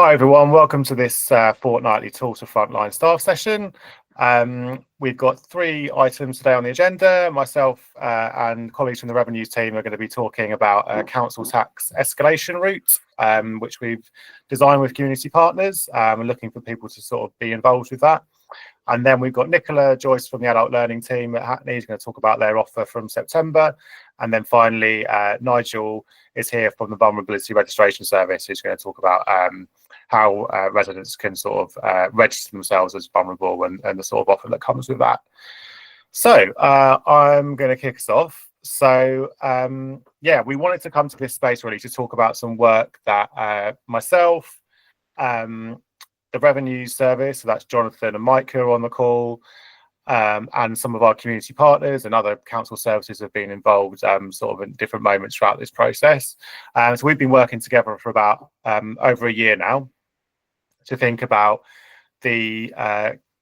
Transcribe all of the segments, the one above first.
Hi everyone, welcome to this fortnightly Tools for Frontline staff session. We've got 3 items today on the agenda. Myself and colleagues from the revenues team are going to be talking about a council tax escalation route, which we've designed with community partners. We're looking for people to sort of be involved with that. And then we've got Nicola Joyce from the adult learning team at Hackney who's going to talk about their offer from September. And then finally, Nigel is here from the Vulnerability Registration Service, who's going to talk about how residents can sort of register themselves as vulnerable and the sort of offer that comes with that. So I'm going to kick us off. So yeah, we wanted to come to this space really to talk about some work that myself, the revenue service, so that's Jonathan and Mike who are on the call, and some of our community partners and other council services have been involved sort of in different moments throughout this process. So we've been working together for about over a year now to think about the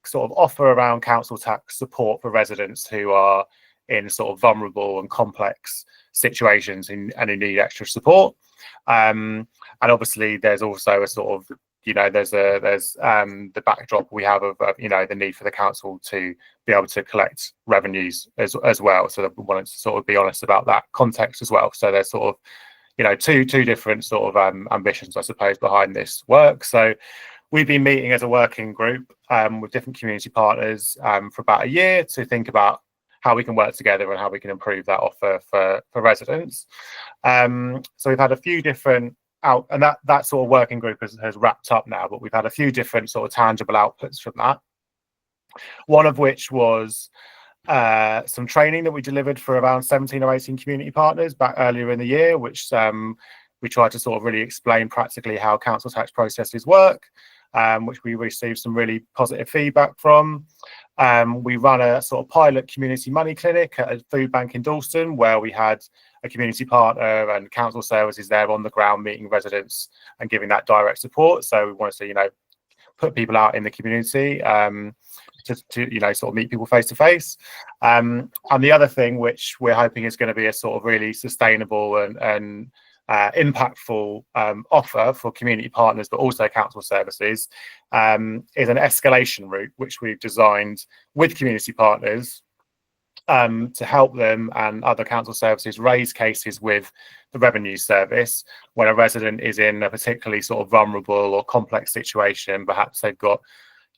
sort of offer around council tax support for residents who are in sort of vulnerable and complex situations and who need extra support. And obviously there's also a sort of, you know, there's the backdrop we have of you know, the need for the council to be able to collect revenues as well. So that we wanted to sort of be honest about that context as well. So there's sort of, you know, two different sort of ambitions, I suppose, behind this work. So we've been meeting as a working group with different community partners for about a year to think about how we can work together and how we can improve that offer for residents. So we've had a few different and that sort of working group has wrapped up now, but we've had a few different sort of tangible outputs from that. One of which was some training that we delivered for around 17 or 18 community partners back earlier in the year, which we tried to sort of really explain practically how council tax processes work, which we received some really positive feedback from. We run a sort of pilot community money clinic at a food bank in Dalston, where we had a community partner and council services there on the ground meeting residents and giving that direct support. So we wanted to, you know, put people out in the community to you know, sort of meet people face to face. And the other thing which we're hoping is going to be a sort of really sustainable and impactful offer for community partners, but also council services, is an escalation route which we've designed with community partners to help them and other council services raise cases with the revenue service when a resident is in a particularly sort of vulnerable or complex situation. Perhaps they've got,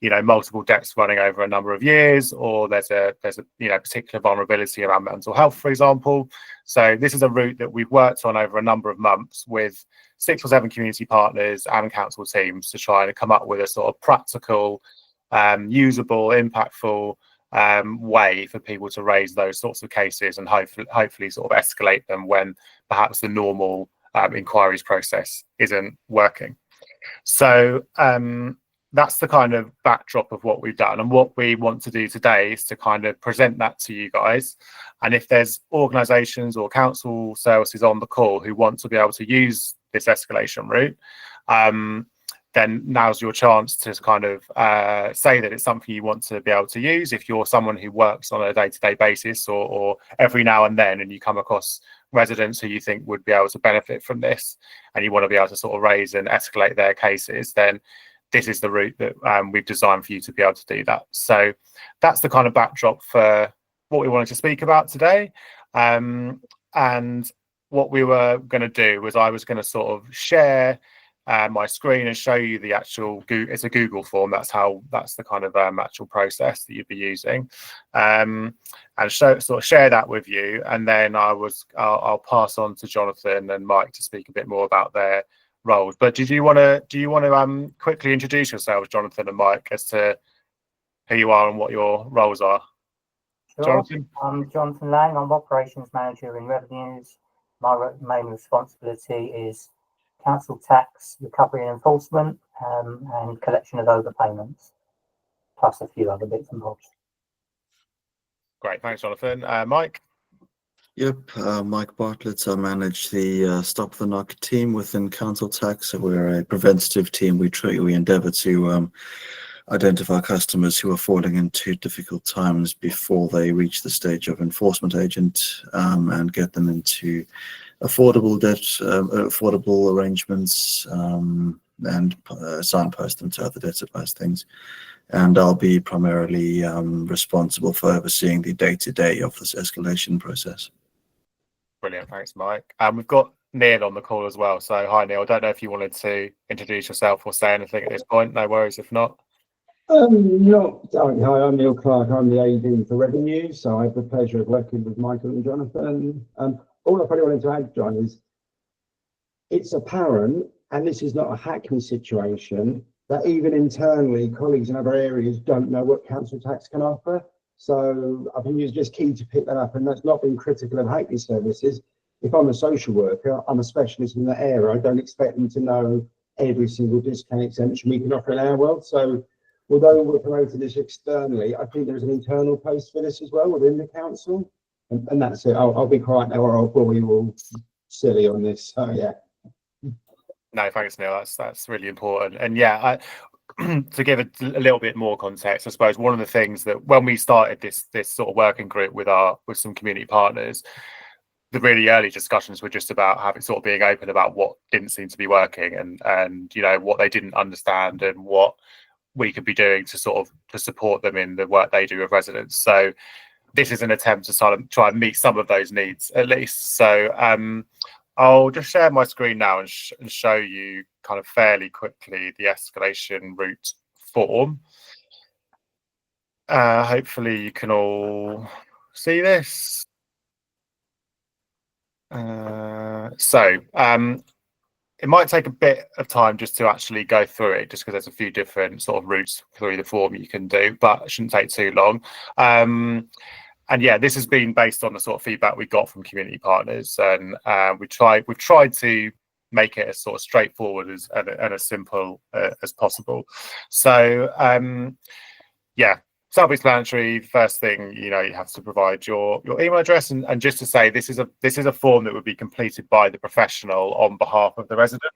you know, multiple debts running over a number of years, or there's a you know, particular vulnerability around mental health, for example. So this is a route that we've worked on over a number of months with 6 or 7 community partners and council teams to try and come up with a sort of practical, usable, impactful way for people to raise those sorts of cases and hopefully sort of escalate them when perhaps the normal inquiries process isn't working. So that's the kind of backdrop of what we've done, and what we want to do today is to kind of present that to you guys. And if there's organisations or council services on the call who want to be able to use this escalation route, then now's your chance to kind of say that it's something you want to be able to use. If you're someone who works on a day-to-day basis or every now and then, and you come across residents who you think would be able to benefit from this, and you want to be able to sort of raise and escalate their cases, then this is the route that we've designed for you to be able to do that. So that's the kind of backdrop for what we wanted to speak about today. And what we were going to do was I was going to sort of share my screen and show you the actual it's a Google form. That's the kind of actual process that you'd be using, and sort of share that with you. And then I'll pass on to Jonathan and Mike to speak a bit more about their roles. But do you want to quickly introduce yourselves, Jonathan and Mike, as to who you are and what your roles are? Sure. Jonathan? I'm Jonathan Lang. I'm operations manager in revenues. My main responsibility is council tax recovery and enforcement, and collection of overpayments, plus a few other bits and bobs. Great, thanks, Jonathan. Mike? Yep, Mike Bartlett. I manage the Stop the Knock team within council tax. So we're a preventative team. We endeavour to identify customers who are falling into difficult times before they reach the stage of enforcement agent, and get them into affordable debt, affordable arrangements, and signpost them to other debt advice things. And I'll be primarily responsible for overseeing the day-to-day of this escalation process. Brilliant, thanks, Mike. And we've got Neil on the call as well. So hi, Neil. I don't know if you wanted to introduce yourself or say anything at this point. No worries if not. Hi, I'm Neil Clark. I'm the AD for Revenue, so I have the pleasure of working with Michael and Jonathan. All I probably wanted to add, John, is it's apparent, and this is not a Hackney situation, that even internally, colleagues in other areas don't know what council tax can offer. So I think it's just key to pick that up, and that's not being critical of Hackney services. If I'm a social worker, I'm a specialist in that area. I don't expect them to know every single discount exemption we can offer in our world. So although we're promoting this externally, I think there's an internal post for this as well within the council. And that's it. I'll be quiet now, or I'll probably all silly on this. So yeah. No, thanks, Neil. That's really important. And yeah, to give a little bit more context, I suppose one of the things that when we started this sort of working group with some community partners, the really early discussions were just about being open about what didn't seem to be working and what they didn't understand and what we could be doing to support them in the work they do with residents. So this is an attempt to try and meet some of those needs at least. So I'll just share my screen now and show you kind of fairly quickly the escalation route form. Hopefully you can all see this. It might take a bit of time just to actually go through it, just because there's a few different sort of routes through the form you can do, but it shouldn't take too long. And yeah, this has been based on the sort of feedback we got from community partners, and we've tried to make it as sort of straightforward and as simple as possible. So yeah, self-explanatory. First thing, you have to provide your email address, and just to say, this is a form that would be completed by the professional on behalf of the resident,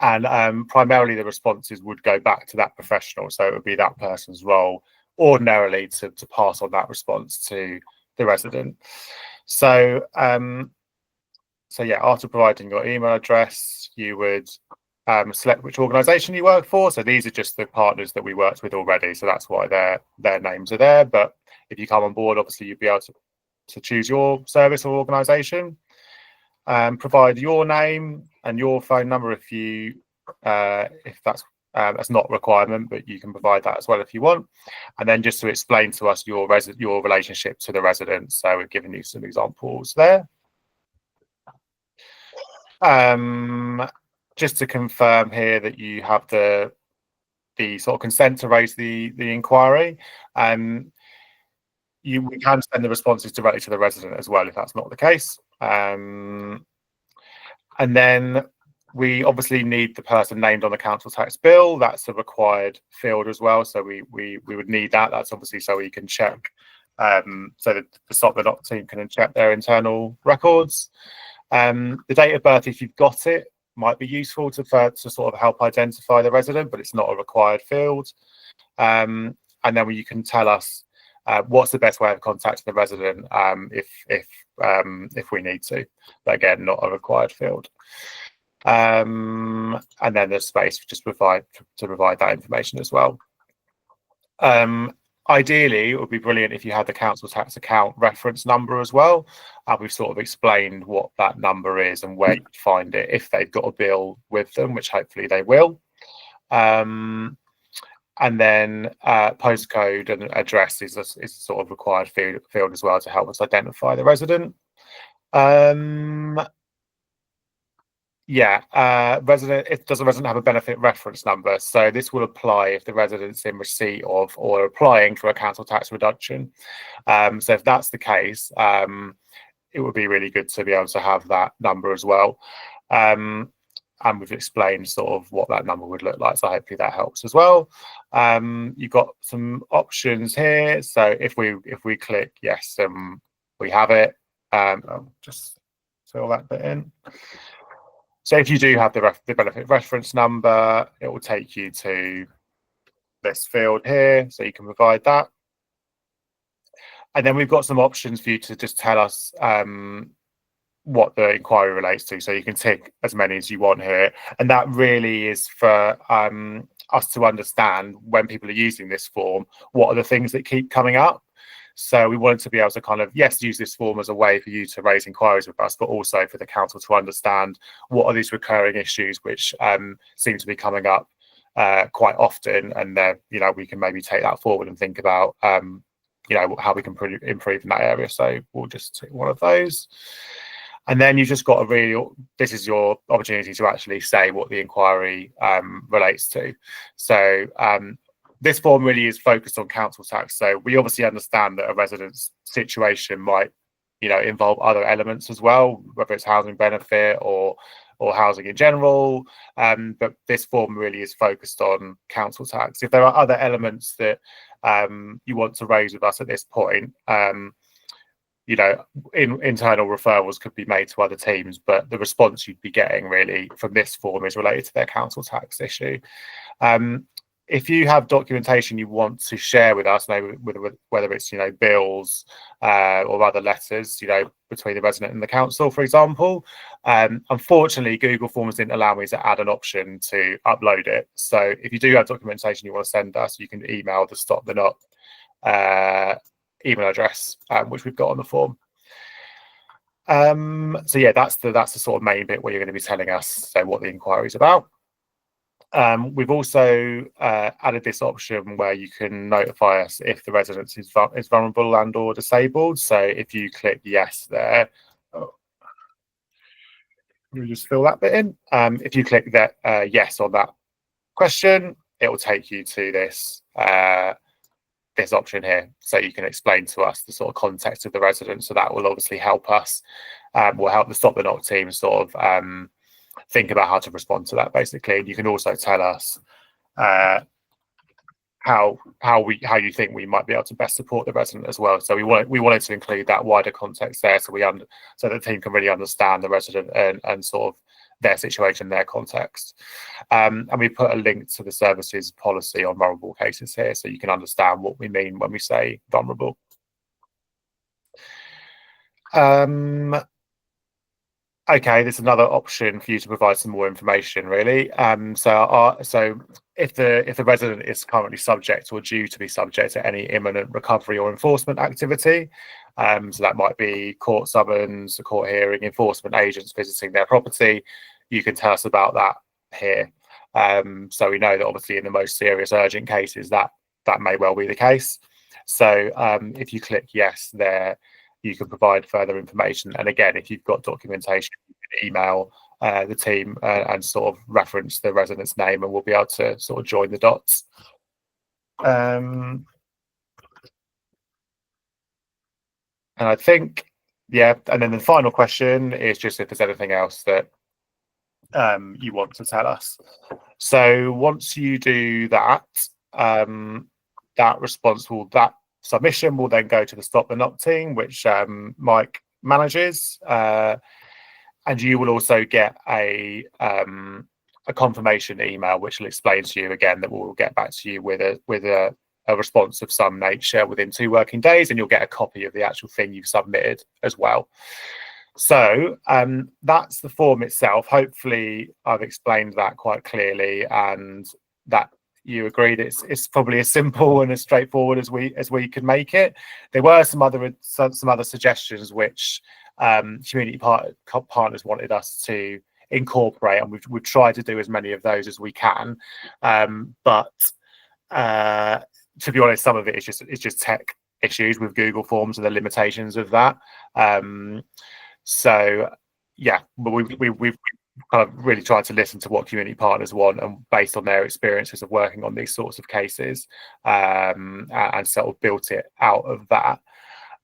and primarily the responses would go back to that professional, so it would be that person's role ordinarily to pass on that response to the resident. So yeah, after providing your email address, you would select which organisation you work for. So these are just the partners that we worked with already, so that's why their names are there. But if you come on board, obviously you'd be able to choose your service or organisation. Provide your name and your phone number if that's not a requirement, but you can provide that as well if you want. And then just to explain to us your relationship to the resident. So we've given you some examples there. Just to confirm here that you have the sort of consent to raise the inquiry. We can send the responses directly to the resident as well if that's not the case. And then we obviously need the person named on the council tax bill. That's a required field as well. So we would need that. That's obviously so we can check, so that the Stop the Knock team can check their internal records. The date of birth, if you've got it, might be useful to sort of help identify the resident, but it's not a required field. And then you can tell us what's the best way of contacting the resident if we need to, but again, not a required field. And then there's space to provide that information as well. Ideally, it would be brilliant if you had the council tax account reference number as well. We've sort of explained what that number is and where you find it if they've got a bill with them, which hopefully they will. And then postcode and address is a sort of required field as well to help us identify the resident. Resident, does the resident have a benefit reference number? So this will apply if the resident's in receipt of or applying for a council tax reduction. So if that's the case, it would be really good to be able to have that number as well. And we've explained sort of what that number would look like, so hopefully that helps as well. You've got some options here. So if we click yes, we have it. I'll just fill that bit in. So if you do have the benefit reference number, it will take you to this field here, so you can provide that. And then we've got some options for you to just tell us what the inquiry relates to. So you can tick as many as you want here, and that really is for us to understand when people are using this form, what are the things that keep coming up. So we wanted to be able to kind of, yes, use this form as a way for you to raise inquiries with us, but also for the council to understand what are these recurring issues which seem to be coming up quite often, and we can maybe take that forward and think about how we can improve in that area. So we'll just take one of those. And then you've just got this is your opportunity to actually say what the inquiry relates to. So this form really is focused on council tax. So we obviously understand that a resident's situation might, involve other elements as well, whether it's housing benefit or housing in general. But this form really is focused on council tax. If there are other elements that you want to raise with us at this point, internal referrals could be made to other teams, but the response you'd be getting really from this form is related to their council tax issue. If you have documentation you want to share with us, maybe whether it's bills or other letters, between the resident and the council, for example, unfortunately Google Forms didn't allow me to add an option to upload it. So if you do have documentation you want to send us, you can email the Stop the Knock email address, which we've got on the form. So yeah, that's the sort of main bit where you're going to be telling us what the inquiry is about. We've also added this option where you can notify us if the resident is vulnerable and or disabled. So if you click yes there, let me just fill that bit in. If you click that yes on that question, it will take you to this option here, so you can explain to us the sort of context of the resident. So that will obviously help us, will help the Stop the Knock team sort of think about how to respond to that, basically. And you can also tell us how you think we might be able to best support the resident as well. So we wanted to include that wider context there, so so the team can really understand the resident and sort of their situation, their context. And we put a link to the services policy on vulnerable cases here, so you can understand what we mean when we say vulnerable. Okay, there's another option for you to provide some more information, really. So if the resident is currently subject or due to be subject to any imminent recovery or enforcement activity, so that might be court summons, a court hearing, enforcement agents visiting their property, you can tell us about that here. So we know that obviously in the most serious urgent cases that may well be the case. So if you click yes there, you can provide further information. And again, if you've got documentation, you can email the team and sort of reference the resident's name, and we'll be able to sort of join the dots. And I think, yeah, and then the final question is just if there's anything else that you want to tell us. So once you do that, that submission will then go to the Stop the Knock team, which Mike manages, and you will also get a confirmation email which will explain to you again that we'll get back to you with a response of some nature within 2 working days, and you'll get a copy of the actual thing you've submitted as well. So that's the form itself. Hopefully I've explained that quite clearly, and that you agree that it's probably as simple and as straightforward as we can make it. There were some other suggestions which community partners wanted us to incorporate, and we've tried to do as many of those as we can. But to be honest, some of it is just tech issues with Google Forms and the limitations of that. So yeah, but we've kind of really tried to listen to what community partners want, and based on their experiences of working on these sorts of cases, and sort of built it out of that.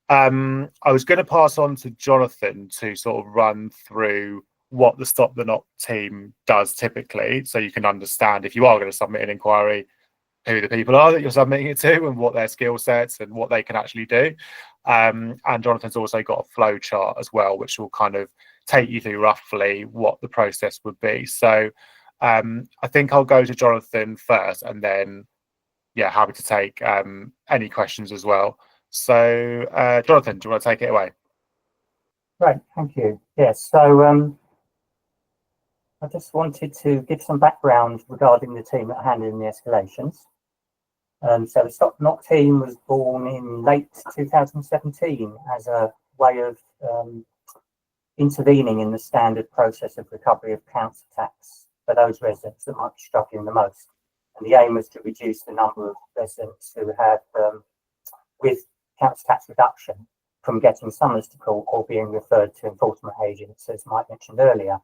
I was going to pass on to Jonathan to sort of run through what the Stop the Knock team does typically, so you can understand, if you are going to submit an inquiry, who the people are that you're submitting it to and what their skill sets and what they can actually do. And Jonathan's also got a flow chart as well, which will kind of take you through roughly what the process would be. So I think I'll go to Jonathan first, and then happy to take any questions as well. So Jonathan, do you want to take it away? Great, thank you. Yes, so I just wanted to give some background regarding the team that are handling the escalations. So the Stop the Knock team was born in late 2017 as a way of intervening in the standard process of recovery of council tax for those residents that might be struggling the most. And the aim was to reduce the number of residents who had, with council tax reduction, from getting summons to court or being referred to enforcement agents, as Mike mentioned earlier.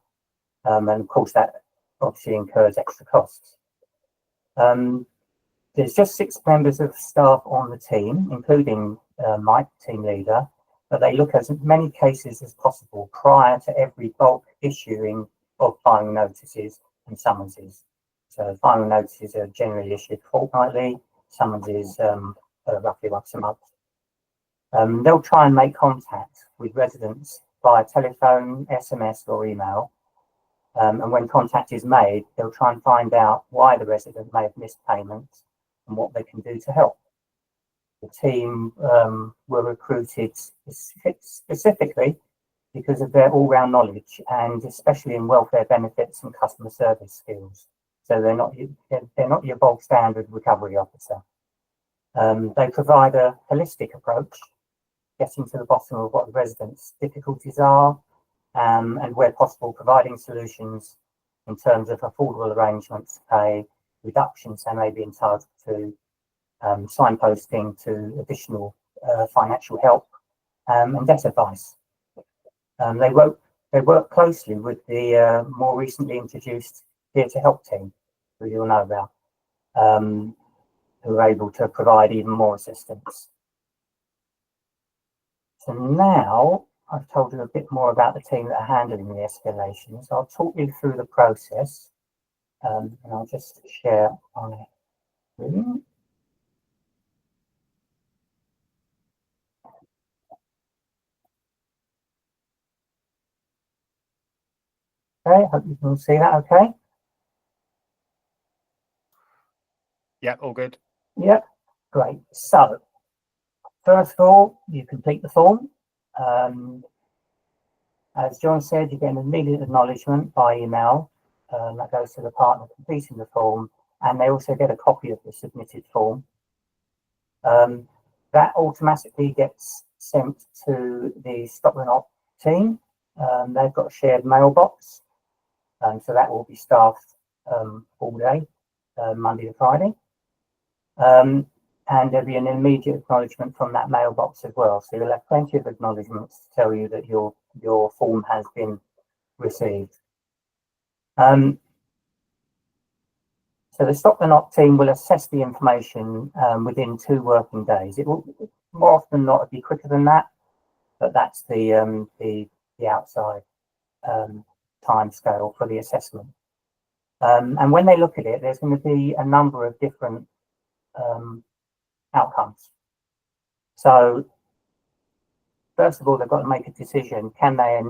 And of course, that obviously incurs extra costs. There's just 6 members of staff on the team, including Mike, team leader, but they look at as many cases as possible prior to every bulk issuing of final notices and summonses. So final notices are generally issued fortnightly, summonses roughly once a month. They'll try and make contact with residents via telephone, SMS or email. And when contact is made, they'll try and find out why the resident may have missed payments and what they can do to help. The team were recruited specifically because of their all-round knowledge and especially in welfare benefits and customer service skills. So they're not your bog standard recovery officer. They provide a holistic approach, getting to the bottom of what the residents' difficulties are, and where possible, providing solutions in terms of affordable arrangements to pay, reductions they may be entitled to, signposting to additional financial help, and debt advice. They work closely with the more recently introduced Here to Help team, who you'll know about, who are able to provide even more assistance. So now I've told you a bit more about the team that are handling the escalations. I'll talk you through the process, and I'll just share my screen. Okay, hope you can see that okay. Yeah, all good. Yep, great. So, first of all, you complete the form. As John said, you get an immediate acknowledgement by email. That goes to the partner completing the form, and they also get a copy of the submitted form. That automatically gets sent to the Stop the Knock team. They've got a shared mailbox, so that will be staffed all day, Monday to Friday. And there'll be an immediate acknowledgement from that mailbox as well. So you'll have plenty of acknowledgements to tell you that your form has been received. So the Stop the Knock team will assess the information within 2 working days. It will more often not be quicker than that, but that's the outside time scale for the assessment. And when they look at it, there's going to be a number of different outcomes. So first of all, they've got to make a decision: can they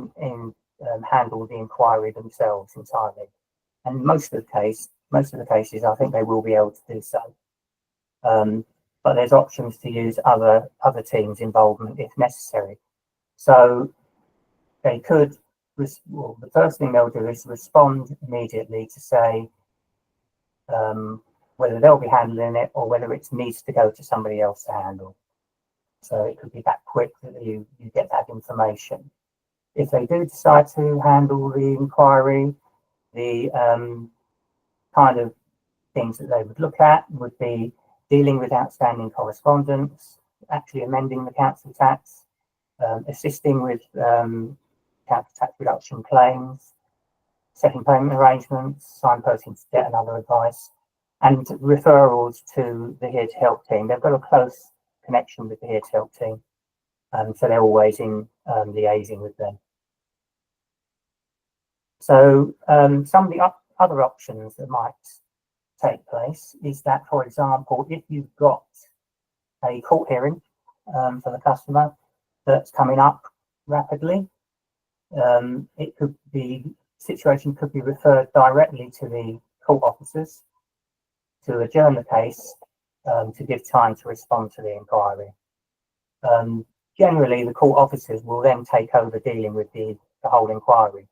handle the inquiry themselves entirely? And most of the cases, I think they will be able to do so. But there's options to use other teams' involvement if necessary. So they could. Well, the first thing they'll do is respond immediately to say whether they'll be handling it or whether it needs to go to somebody else to handle. So it could be that quick that you get that information. If they do decide to handle the inquiry, the kind of things that they would look at would be dealing with outstanding correspondence, actually amending the council tax, assisting with council tax reduction claims, setting payment arrangements, signposting to debt and other advice, and referrals to the Here to Help team. They've got a close connection with the Here to Help team, so they're always in liaising with them. So some of the other options that might take place is that, for example, if you've got a court hearing for the customer that's coming up rapidly, situation could be referred directly to the court officers to adjourn the case to give time to respond to the inquiry. generally the court officers will then take over dealing with the whole inquiry,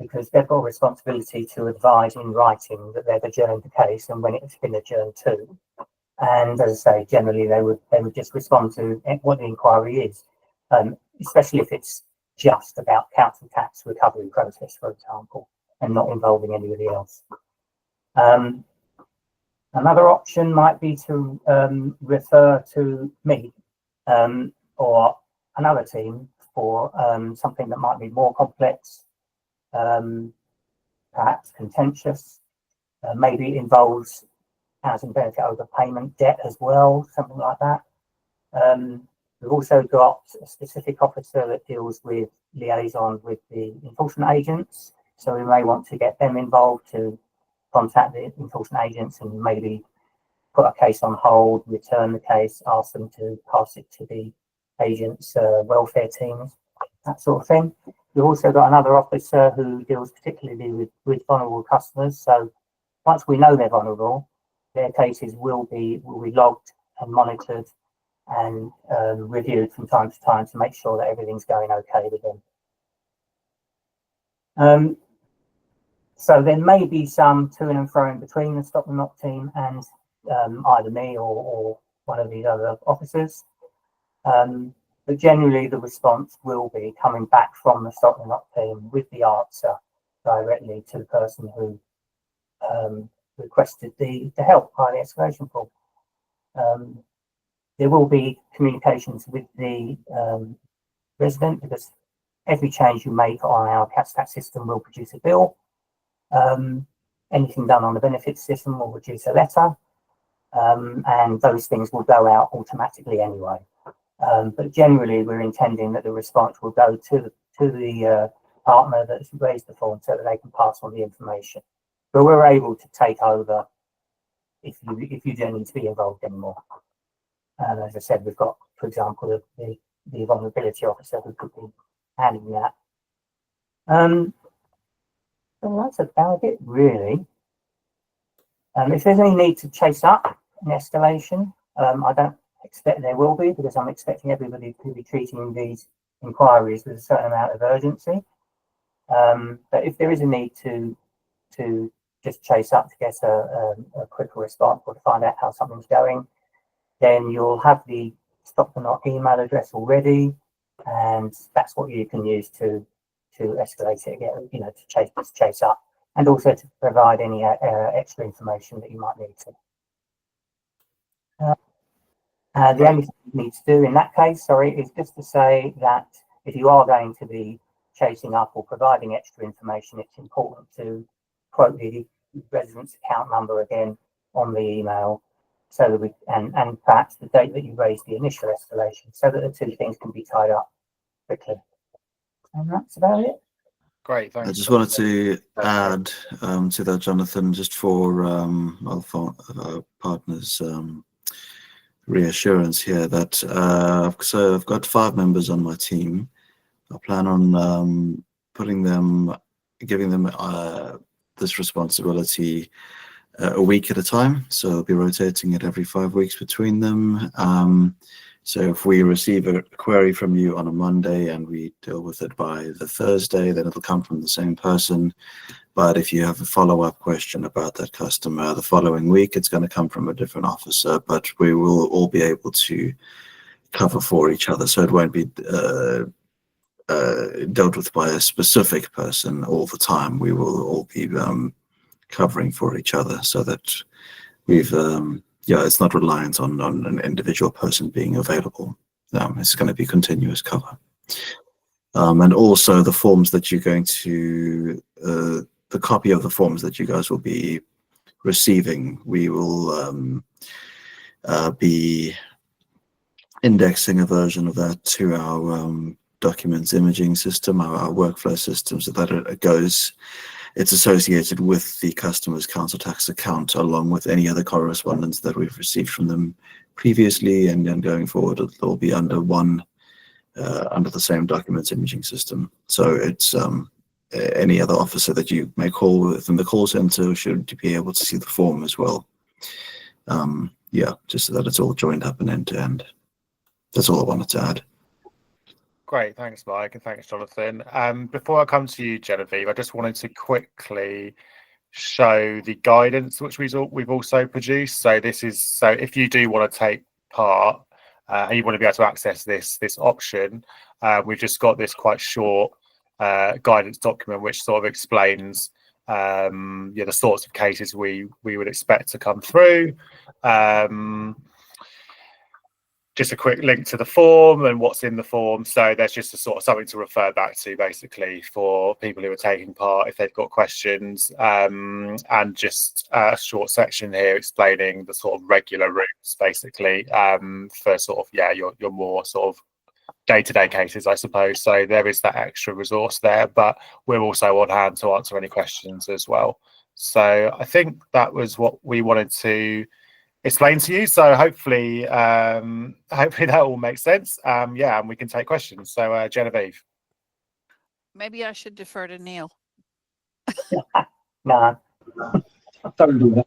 because they've got a responsibility to advise in writing that they've adjourned the case and when it's been adjourned to. And as I say, generally they would just respond to what the inquiry is, especially if it's just about council tax recovery process, for example, and not involving anybody else. Another option might be to refer to me or another team for something that might be more complex, perhaps contentious, maybe involves housing benefit overpayment debt as well, something like that. We've also got a specific officer that deals with liaison with the enforcement agents, so we may want to get them involved to contact the enforcement agents and maybe put a case on hold, return the case, ask them to pass it to the agents' welfare teams, that sort of thing. We've also got another officer who deals particularly with vulnerable customers. So once we know they're vulnerable, their cases will be logged and monitored and reviewed from time to time to make sure that everything's going okay with them. So there may be some to and fro between the Stop the Knock team and either me or one of these other officers. But generally the response will be coming back from the Stop the Knock team with the answer directly to the person who requested the help by the escalation form. There will be communications with the resident, because every change you make on our council tax system will produce a bill. Anything done on the benefits system will produce a letter, and those things will go out automatically anyway. But generally, we're intending that the response will go to the partner that's raised the form so that they can pass on the information. But we're able to take over if you don't need to be involved anymore. And as I said, we've got, for example, the vulnerability officer who could be handling that. So that's about it, really. If there's any need to chase up an escalation, I don't expect there will be, because I'm expecting everybody to be treating these inquiries with a certain amount of urgency. But if there is a need to just chase up to get a quicker response or to find out how something's going, then you'll have the Stop the Knock email address already, and that's what you can use to escalate it again, to chase up, and also to provide any extra information that you might need to. The only thing you need to do in that case, is just to say that if you are going to be chasing up or providing extra information, it's important to quote the resident's account number again on the email, so that and perhaps the date that you raised the initial escalation, so that the two things can be tied up quickly. And that's about it. Great, thanks. I just wanted to add to that, Jonathan, just for our partners' reassurance here, that so I've got 5 members on my team. I plan on giving them this responsibility a week at a time. So I'll be rotating it every 5 weeks between them. So if we receive a query from you on a Monday and we deal with it by the Thursday, then it'll come from the same person. But if you have a follow-up question about that customer the following week, it's going to come from a different officer, but we will all be able to cover for each other. So it won't be dealt with by a specific person all the time. We will all be covering for each other, so that we've it's not reliant on an individual person being available. It's going to be continuous cover. And also the forms that you're going to, the copy of the forms that you guys will be receiving, we will be indexing a version of that to our documents imaging system, our workflow system, so that it's associated with the customer's council tax account, along with any other correspondence that we've received from them previously, and then going forward it'll be under the same documents imaging system. So it's any other officer that you may call within the call center should be able to see the form as well. Just so that it's all joined up and end to end. That's all I wanted to add. Great, thanks, Mike, and thanks, Jonathan. Before I come to you, Genevieve, I just wanted to quickly show the guidance which we've also produced. So if you do want to take part and you want to be able to access this option, we've just got this quite short guidance document which sort of explains the sorts of cases we would expect to come through. Just a quick link to the form and what's in the form. So there's just a sort of something to refer back to, basically, for people who are taking part if they've got questions, and just a short section here explaining the sort of regular routes, basically, for sort of your more sort of day-to-day cases, I suppose. So there is that extra resource there, but we're also on hand to answer any questions as well. So I think that was what we wanted to explain to you. So hopefully that all makes sense. And we can take questions. So Genevieve. Maybe I should defer to Neil. No. Don't do that.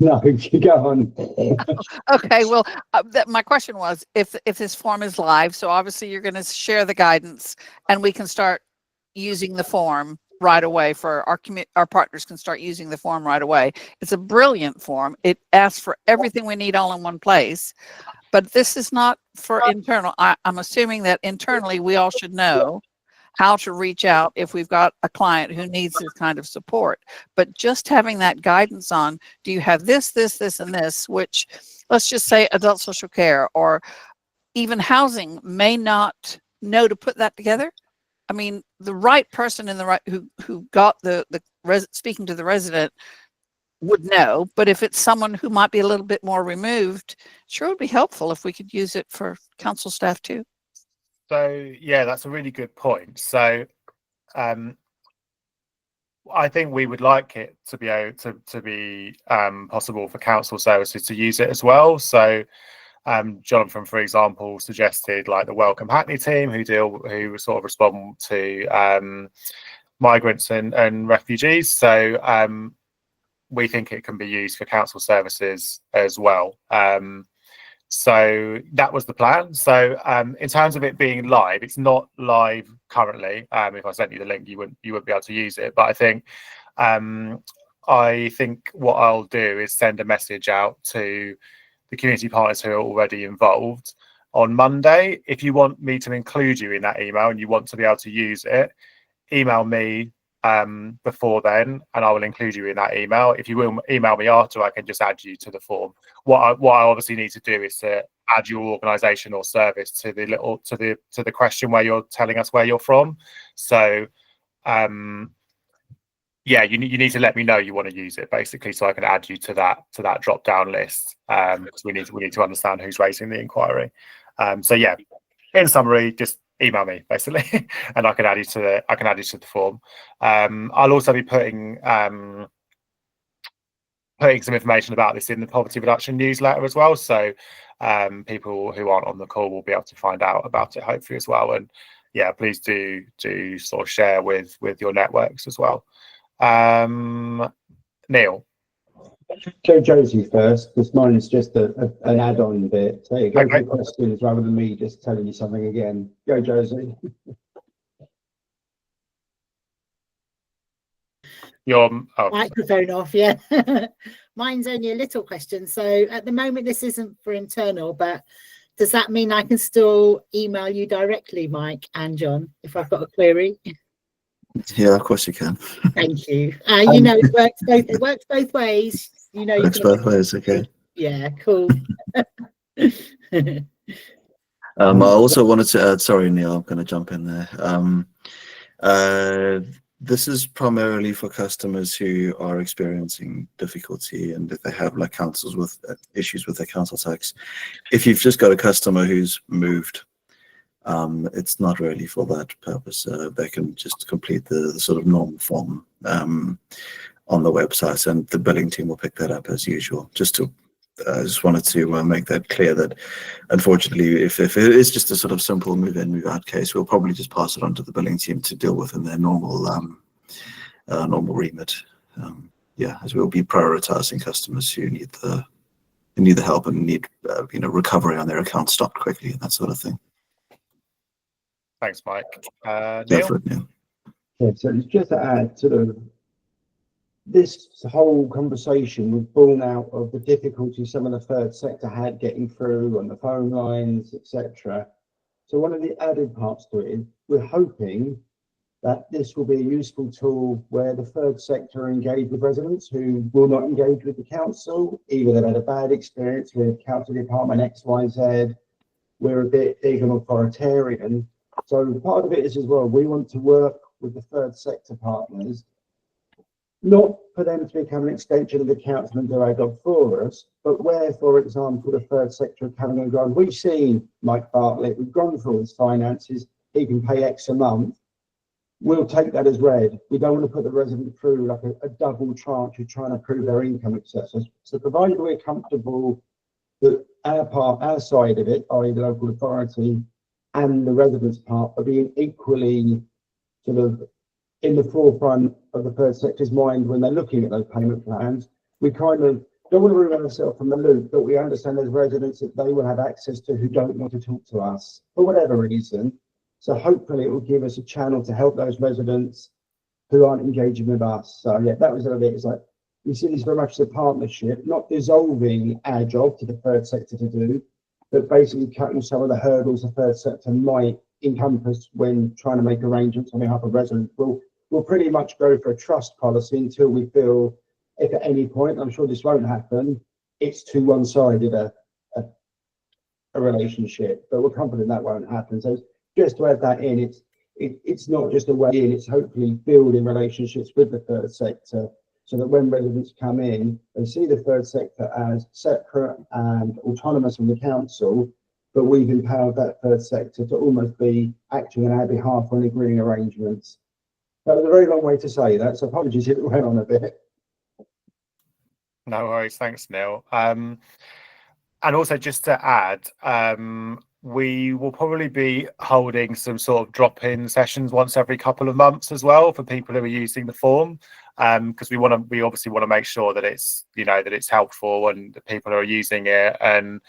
No, you go on. Okay, well, my question was, if this form is live, so obviously you're going to share the guidance and we can start using the form right away for our partners can start using the form right away. It's a brilliant form. It asks for everything we need all in one place, but this is not for internal. I'm assuming that internally we all should know how to reach out if we've got a client who needs this kind of support. But just having that guidance on, do you have this, and this, which let's just say adult social care or even housing may not know to put that together. I mean, the right person in the right who got the speaking to the resident would know, but if it's someone who might be a little bit more removed, sure would be helpful if we could use it for council staff too. So that's a really good point. So I think we would like it to be able to be possible for council services to use it as well. So Jonathan, for example, suggested like the Welcome Hackney team who sort of respond to migrants and refugees. So we think it can be used for council services as well. So that was the plan. So in terms of it being live, it's not live currently. If I sent you the link, you wouldn't be able to use it. But I think what I'll do is send a message out to the community partners who are already involved on Monday. If you want me to include you in that email and you want to be able to use it, email me before then and I will include you in that email. If you will email me after, I can just add you to the form. What I obviously need to do is to add your organisation or service to the question where you're telling us where you're from. So you need to let me know you want to use it, basically, so I can add you to that drop down list, because we need to understand who's raising the inquiry. In summary, just email me basically, and I can add you to the form. I'll also be putting some information about this in the poverty reduction newsletter as well, so people who aren't on the call will be able to find out about it hopefully as well. And please do sort of share with your networks as well. Neil. Go Josie first, because mine is just an add-on bit. So go for questions rather than me just telling you something again. Go Josie. Your microphone off, yeah. Mine's only a little question. So at the moment, this isn't for internal, but does that mean I can still email you directly, Mike and John, if I've got a query? Yeah, of course you can. Thank you. It works both ways. Works both ways, okay. Yeah, cool. I also wanted to add, sorry, Neil, I'm going to jump in there. This is primarily for customers who are experiencing difficulty and if they have like councils with issues with their council tax. If you've just got a customer who's moved, it's not really for that purpose. They can just complete the sort of normal form on the website, and the billing team will pick that up as usual. I just wanted to make that clear that unfortunately, if it is just a sort of simple move in, move out case, we'll probably just pass it on to the billing team to deal with in their normal remit. As we'll be prioritizing customers who need the need the help and need recovery on their account stopped quickly and that sort of thing. Thanks, Mike. Go Neil? for it, Neil. Yeah, so it's just to add, sort of, this whole conversation was born out of the difficulty some of the third sector had getting through on the phone lines, etc. So one of the added parts to it is we're hoping that this will be a useful tool where the third sector engage with residents who will not engage with the council. Either they've had a bad experience with council department X, Y, Z, we're a bit big and authoritarian. So part of it is as well, we want to work with the third sector partners, not for them to become an extension of the council and do our job for us, but where, for example, the third sector are coming and going, we've seen Mike Bartlett, we've gone through his finances, he can pay X a month. We'll take that as read. We don't want to put the resident through like a double tranche of trying to prove their income, etc. So provided we're comfortable that our side of it, i.e. the local authority, and the residents' part are being equally sort of in the forefront of the third sector's mind when they're looking at those payment plans, we kind of don't want to remove ourselves from the loop, but we understand there's residents that they will have access to who don't want to talk to us for whatever reason. So hopefully it will give us a channel to help those residents who aren't engaging with us. So yeah, that was a bit, it's like, we see this very much as a partnership, not dissolving our job to the third sector to do, but basically cutting some of the hurdles the third sector might encompass when trying to make arrangements on behalf of residents. We'll pretty much go for a trust policy until we feel, if at any point, I'm sure this won't happen, it's too one-sided a relationship, but we're confident that won't happen. So just to add that in, it's not just a way in, it's hopefully building relationships with the third sector so that when residents come in, they see the third sector as separate and autonomous from the council, but we've empowered that third sector to almost be acting on our behalf when agreeing arrangements. That was a very long way to say that, so apologies if it went on a bit. No worries, thanks, Neil. And also just to add, we will probably be holding some sort of drop-in sessions once every couple of months as well for people who are using the form, because we obviously want to make sure that it's that it's helpful and that people are using it, and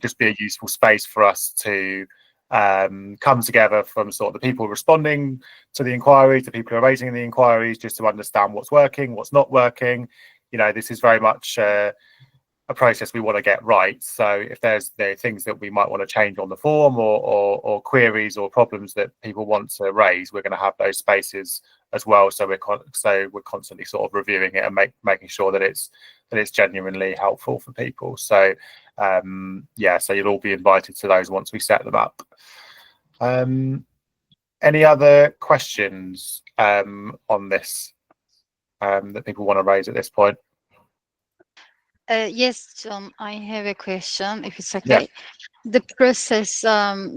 just be a useful space for us to come together from sort of the people responding to the inquiries, the people who are raising the inquiries, just to understand what's working, what's not working. This is very much a process we want to get right. So if there are things that we might want to change on the form or queries or problems that people want to raise, we're going to have those spaces as well. So we're constantly sort of reviewing it and making sure that it's genuinely helpful for people. So so you'll all be invited to those once we set them up. Any other questions on this that people want to raise at this point? Yes, John, I have a question, if it's okay. Yeah. The process,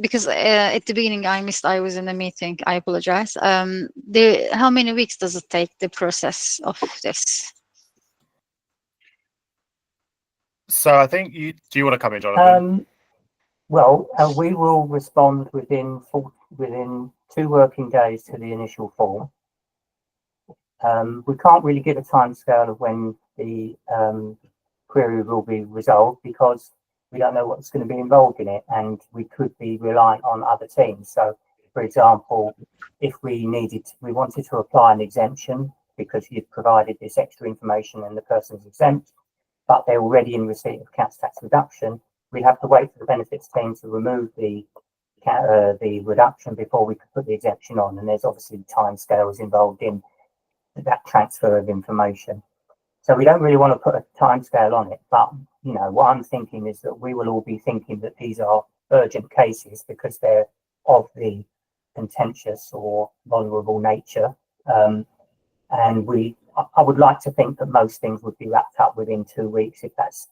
because at the beginning I was in a meeting, I apologize. How many weeks does it take, the process of this? So I think do you want to come in, Jonathan? We will respond within 2 working days to the initial form. We can't really give a timescale of when the query will be resolved because we don't know what's going to be involved in it, and we could be reliant on other teams. So, for example, if we wanted to apply an exemption because you've provided this extra information and the person's exempt, but they're already in receipt of council tax reduction, we'd have to wait for the benefits team to remove the reduction before we could put the exemption on, and there's obviously timescales involved in that transfer of information. So we don't really want to put a timescale on it, but what I'm thinking is that we will all be thinking that these are urgent cases because they're of the contentious or vulnerable nature, and I would like to think that most things would be wrapped up within 2 weeks if that's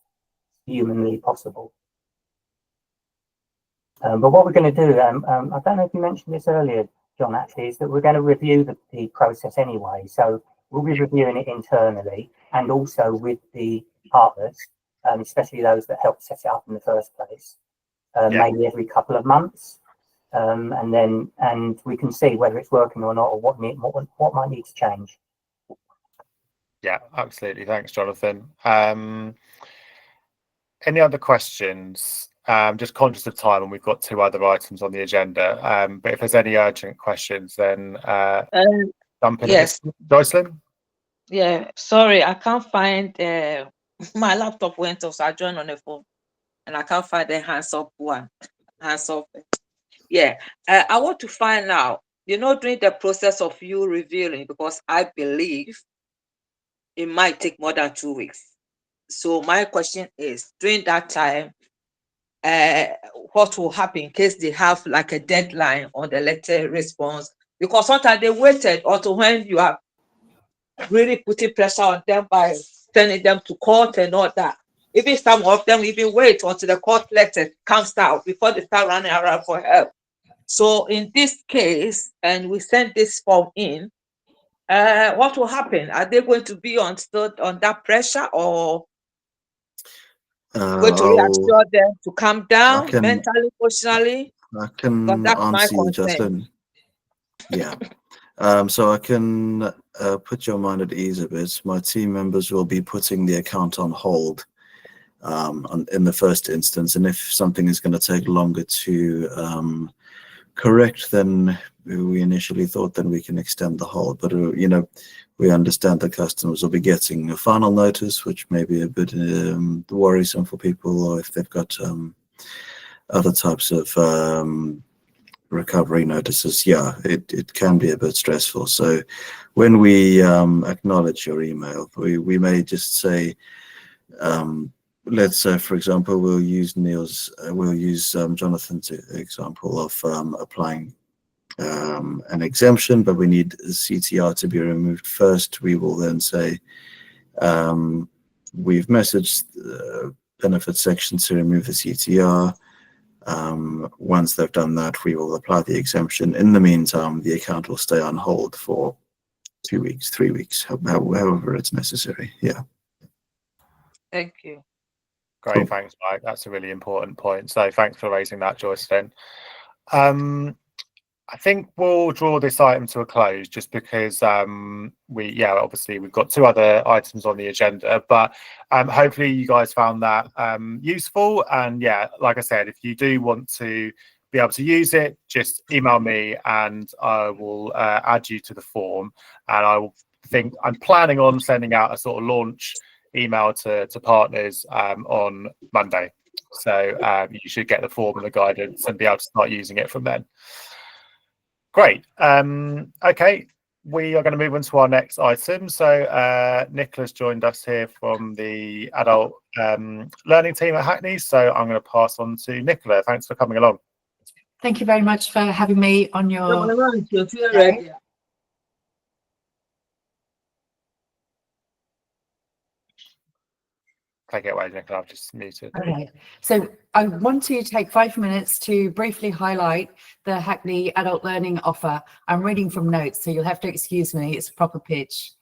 humanly possible. But what we're going to do, I don't know if you mentioned this earlier, John, actually, is that we're going to review the process anyway. So we'll be reviewing it internally and also with the partners, especially those that helped set it up in the first place, maybe every couple of months. And we can see whether it's working or not, or what might need to change. Yeah, absolutely. Thanks, Jonathan. any other questions? Just conscious of time, and we've got 2 other items on the agenda. But if there's any urgent questions, then jump in. Yes. Joycelyn? Yeah, sorry, I can't find my laptop went off, so I joined on the phone and I can't find the hands up one. Hands up. Yeah. I want to find out, during the process of you revealing, because I believe it might take more than 2 weeks. So my question is, during that time, what will happen in case they have like a deadline on the letter response? Because sometimes they waited until when you are really putting pressure on them by sending them to court and all that. Even some of them even wait until the court letter comes out before they start running around for help. So in this case, and we send this form in, what will happen? Are they going to be on that pressure, or going to reassure them to calm down mentally, emotionally? I can That's my answer you, concern. Jocelyn. Yeah. So I can put your mind at ease a bit. My team members will be putting the account on hold in the first instance, and if something is going to take longer to correct than we initially thought, then we can extend the hold. But we understand that customers will be getting a final notice, which may be a bit worrisome for people, or if they've got other types of recovery notices. Yeah, it can be a bit stressful. So when we acknowledge your email, we may just say, let's say, for example, we'll use Jonathan's example of applying an exemption, but we need the CTR to be removed first. We will then say, we've messaged the benefit section to remove the CTR. Once they've done that, we will apply the exemption. In the meantime, the account will stay on hold for 2 weeks, 3 weeks, however it's necessary. Yeah. Thank you. Great, Cool. Thanks, Mike. That's a really important point. So thanks for raising that, Joycelyn. I think we'll draw this item to a close just because obviously we've got 2 other items on the agenda, but hopefully you guys found that useful. And yeah, like I said, if you do want to be able to use it, just email me and I will add you to the form. And I'm planning on sending out a sort of launch email to partners on Monday. So you should get the form and the guidance and be able to start using it from then. Great. Okay, we are going to move on to our next item. So Nicola's joined us here from the adult learning team at Hackney. So I'm going to pass on to Nicola. Thanks for coming along. Thank you very much for having me on your Take it away, Nicola. I've just muted. Okay, so I want to take 5 minutes to briefly highlight the Hackney Adult Learning offer. I'm reading from notes, so you'll have to excuse me. It's a proper pitch.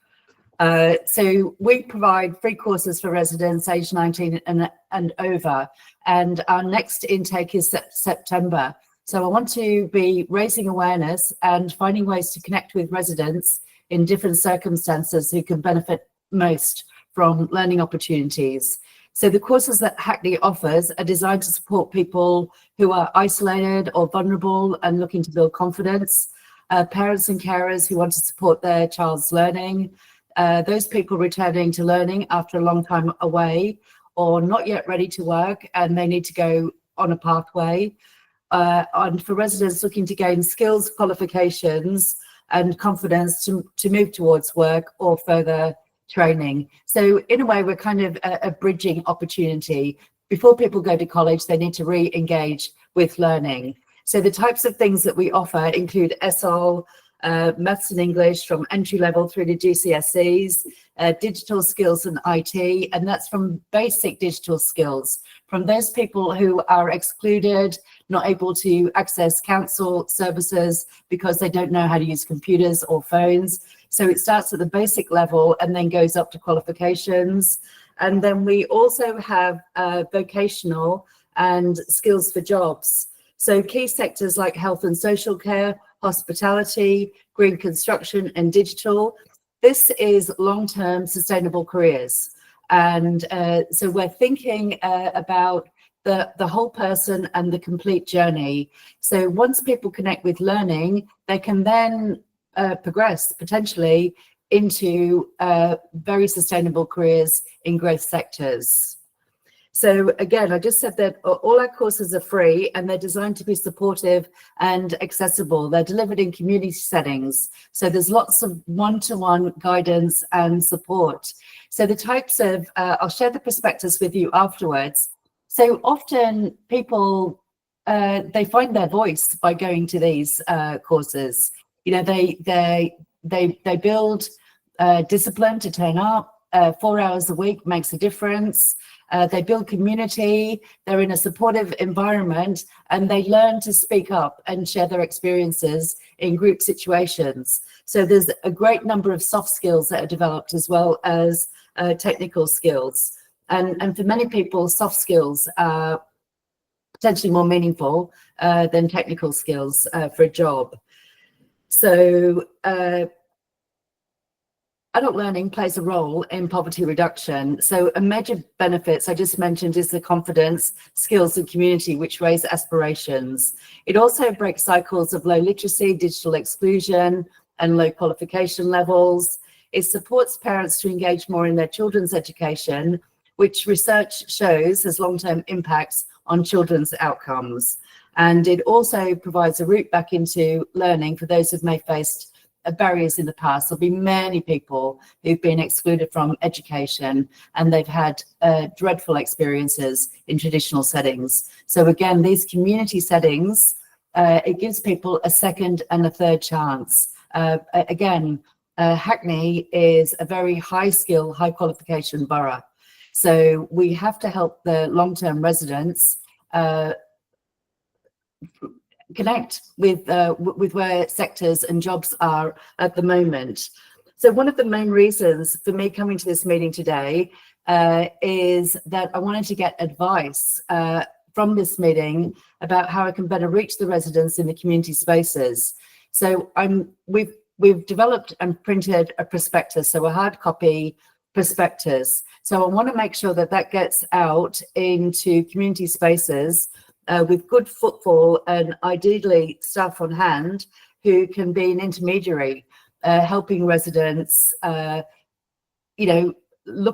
So we provide free courses for residents aged 19 and over, and our next intake is September. So I want to be raising awareness and finding ways to connect with residents in different circumstances who can benefit most from learning opportunities. So the courses that Hackney offers are designed to support people who are isolated or vulnerable and looking to build confidence, parents and carers who want to support their child's learning, those people returning to learning after a long time away or not yet ready to work and they need to go on a pathway, and for residents looking to gain skills, qualifications and confidence to move towards work or further training. So in a way, we're kind of a bridging opportunity. Before people go to college, they need to re-engage with learning. So the types of things that we offer include ESOL, maths and English from entry level through to GCSEs, digital skills and IT, and that's from basic digital skills, from those people who are excluded, not able to access council services because they don't know how to use computers or phones. So it starts at the basic level and then goes up to qualifications. And then we also have vocational and skills for jobs. So key sectors like health and social care, hospitality, green construction and digital. This is long-term sustainable careers. And so we're thinking about the whole person and the complete journey. So once people connect with learning, they can then progress potentially into very sustainable careers in growth sectors. So again, I just said that all our courses are free and they're designed to be supportive and accessible. They're delivered in community settings. So there's lots of one-to-one guidance and support. So the types of, I'll share the prospectus with you afterwards. So often people, they find their voice by going to these courses. You know, they build discipline to turn up. 4 hours a week makes a difference. They build community, they're in a supportive environment, and they learn to speak up and share their experiences in group situations. So there's a great number of soft skills that are developed as well as technical skills. And for many people, soft skills are potentially more meaningful than technical skills for a job. So adult learning plays a role in poverty reduction. So a major benefits I just mentioned is the confidence, skills and community, which raise aspirations. It also breaks cycles of low literacy, digital exclusion and low qualification levels. It supports parents to engage more in their children's education, which research shows has long-term impacts on children's outcomes. And it also provides a route back into learning for those who may have faced barriers in the past. There'll be many people who've been excluded from education and they've had dreadful experiences in traditional settings. So again, these community settings, it gives people a second and a third chance. Hackney is a very high skill, high qualification borough. So we have to help the long-term residents connect with where sectors and jobs are at the moment. So one of the main reasons for me coming to this meeting today is that I wanted to get advice from this meeting about how I can better reach the residents in the community spaces. So we've developed and printed a prospectus, so a hard copy prospectus. So I want to make sure that that gets out into community spaces with good footfall and ideally staff on hand who can be an intermediary, helping residents, look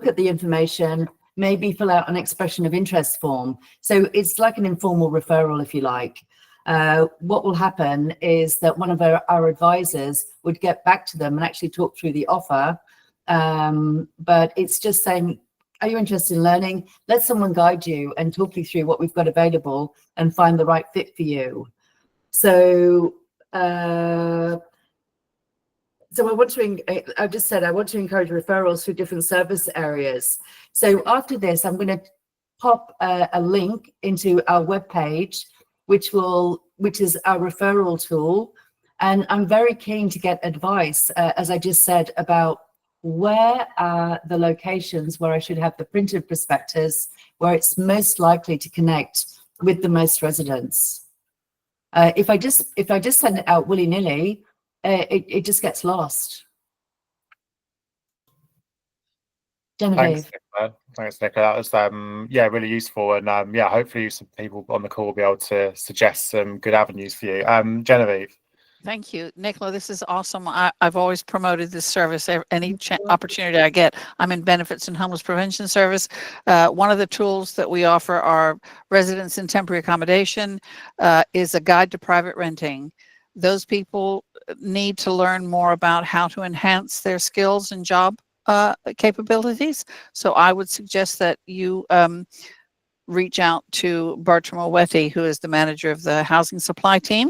at the information, maybe fill out an expression of interest form. So it's like an informal referral, if you like. What will happen is that one of our advisors would get back to them and actually talk through the offer. But it's just saying, are you interested in learning? Let someone guide you and talk you through what we've got available and find the right fit for you. So, I want to encourage referrals through different service areas. So after this, I'm going to pop a link into our webpage, which is our referral tool. And I'm very keen to get advice, as I just said, about where are the locations where I should have the printed prospectus, where it's most likely to connect with the most residents. If I just send it out willy-nilly, it just gets lost. Genevieve. Thanks, Nicola. That was really useful, and hopefully some people on the call will be able to suggest some good avenues for you. Genevieve. Thank you, Nicola. This is awesome. I've always promoted this service. Any opportunity I get, I'm in Benefits and Homeless Prevention Service. One of the tools that we offer our residents in temporary accommodation is a guide to private renting. Those people need to learn more about how to enhance their skills and job capabilities. So I would suggest that you reach out to Bertram Oweti, who is the manager of the housing supply team.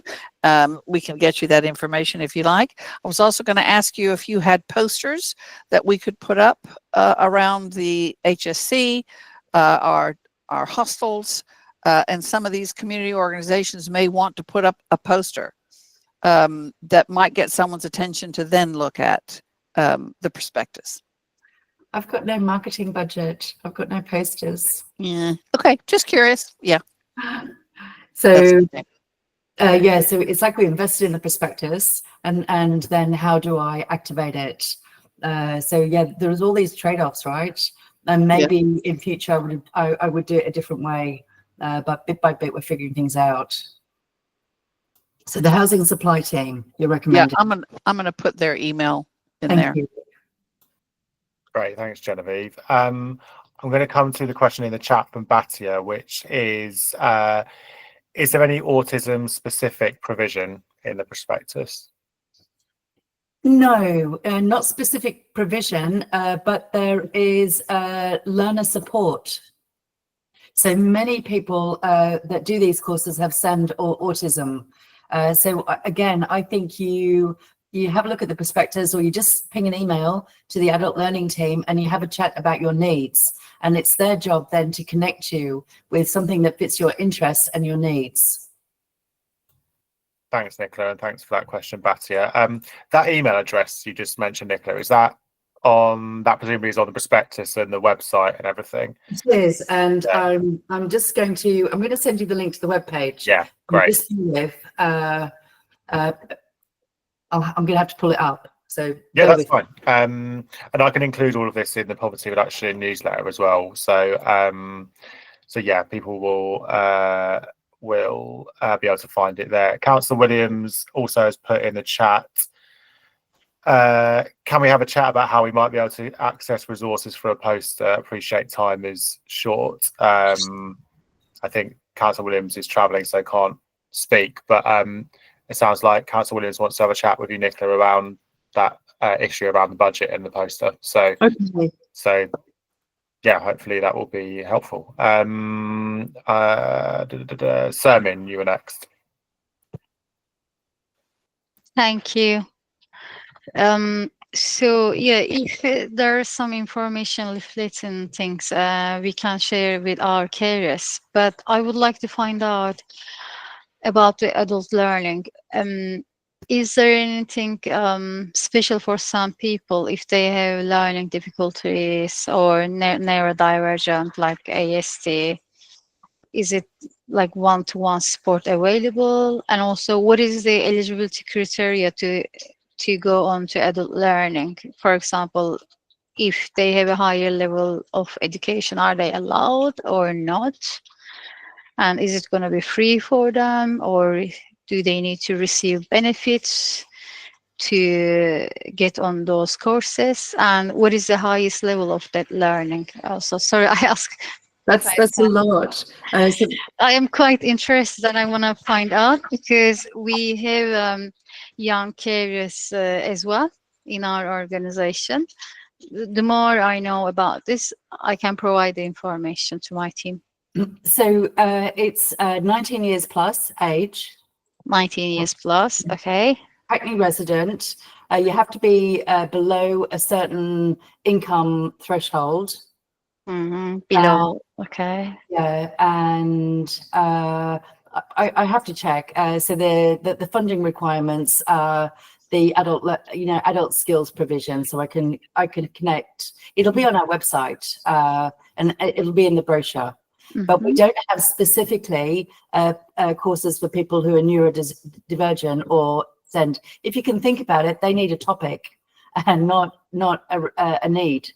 We can get you that information if you like. I was also going to ask you if you had posters that we could put up around the HSC, our hostels, and some of these community organizations may want to put up a poster that might get someone's attention to then look at the prospectus. I've got no marketing budget. I've got no posters. Yeah. Okay. Just curious. Yeah. So, so it's like we invested in the prospectus, and then how do I activate it? There's all these trade-offs, right? And maybe in future I would do it a different way, but bit by bit we're figuring things out. So the housing supply team, you're recommending? Yeah, I'm gonna put their email in Thank there. you. Great, thanks, Genevieve. I'm going to come to the question in the chat from Batia, which is there any autism specific provision in the prospectus? No, not specific provision, but there is learner support. So many people that do these courses have SEND or autism. So again, I think you have a look at the prospectus, or you just ping an email to the adult learning team and you have a chat about your needs. And it's their job then to connect you with something that fits your interests and your needs. Thanks, Nicola, and thanks for that question, Batia. That email address you just mentioned, Nicola, is that presumably is on the prospectus and the website and everything? It is, and Yeah. I'm going to send you the link to the webpage. Yeah, great. Just with, I'm going to have to pull it up. So yeah, that's fine. And I can include all of this in the poverty reduction newsletter as well. So so yeah, people will be able to find it there. Councillor Williams also has put in the chat, can we have a chat about how we might be able to access resources for a poster? Appreciate time is short. I think Councillor Williams is travelling, so can't speak, but it sounds like Councillor Williams wants to have a chat with you, Nicola, around that issue around the budget and the poster. So, okay. So yeah, hopefully that will be helpful. Sermon, you were next. Thank you. So yeah, if there are some information leaflets and things we can share with our carriers, but I would like to find out about the adult learning. Is there anything special for some people if they have learning difficulties or neurodivergent like ASD? Is it like one-to-one support available? And also, what is the eligibility criteria to go on to adult learning? For example, if they have a higher level of education, are they allowed or not? And is it going to be free for them, or do they need to receive benefits to get on those courses? And what is the highest level of that learning? Also, sorry, I asked. That's a lot. So I am quite interested and I want to find out because we have young carriers as well in our organization. The more I know about this, I can provide the information to my team. So it's 19 years plus age. 19 years plus, okay. Hackney resident. You have to be below a certain income threshold. Below, okay. Yeah, and I have to check. So the funding requirements are the adult skills provision. So I can connect. It'll be on our website and it'll be in the brochure. But we don't have specifically courses for people who are neurodivergent or SEND. If you can think about it, they need a topic and not a need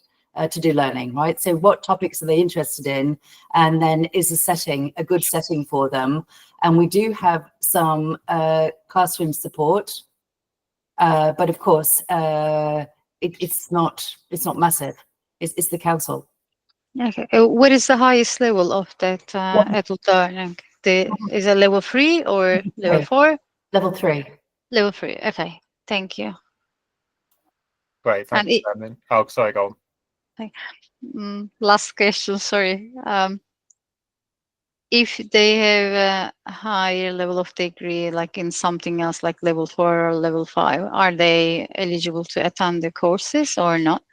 to do learning, right? So what topics are they interested in? And then is the setting a good setting for them? And we do have some classroom support, but of course, it's not massive. It's the council. Okay. What is the highest level of that adult learning? Is it level 3 or level 4? Level 3. Level 3. Okay. Thank you. Great. Thanks, Simon. Oh, sorry, go on. Last question. Sorry. If they have a higher level of degree, like in something else, like level 4 or level 5, are they eligible to attend the courses or not?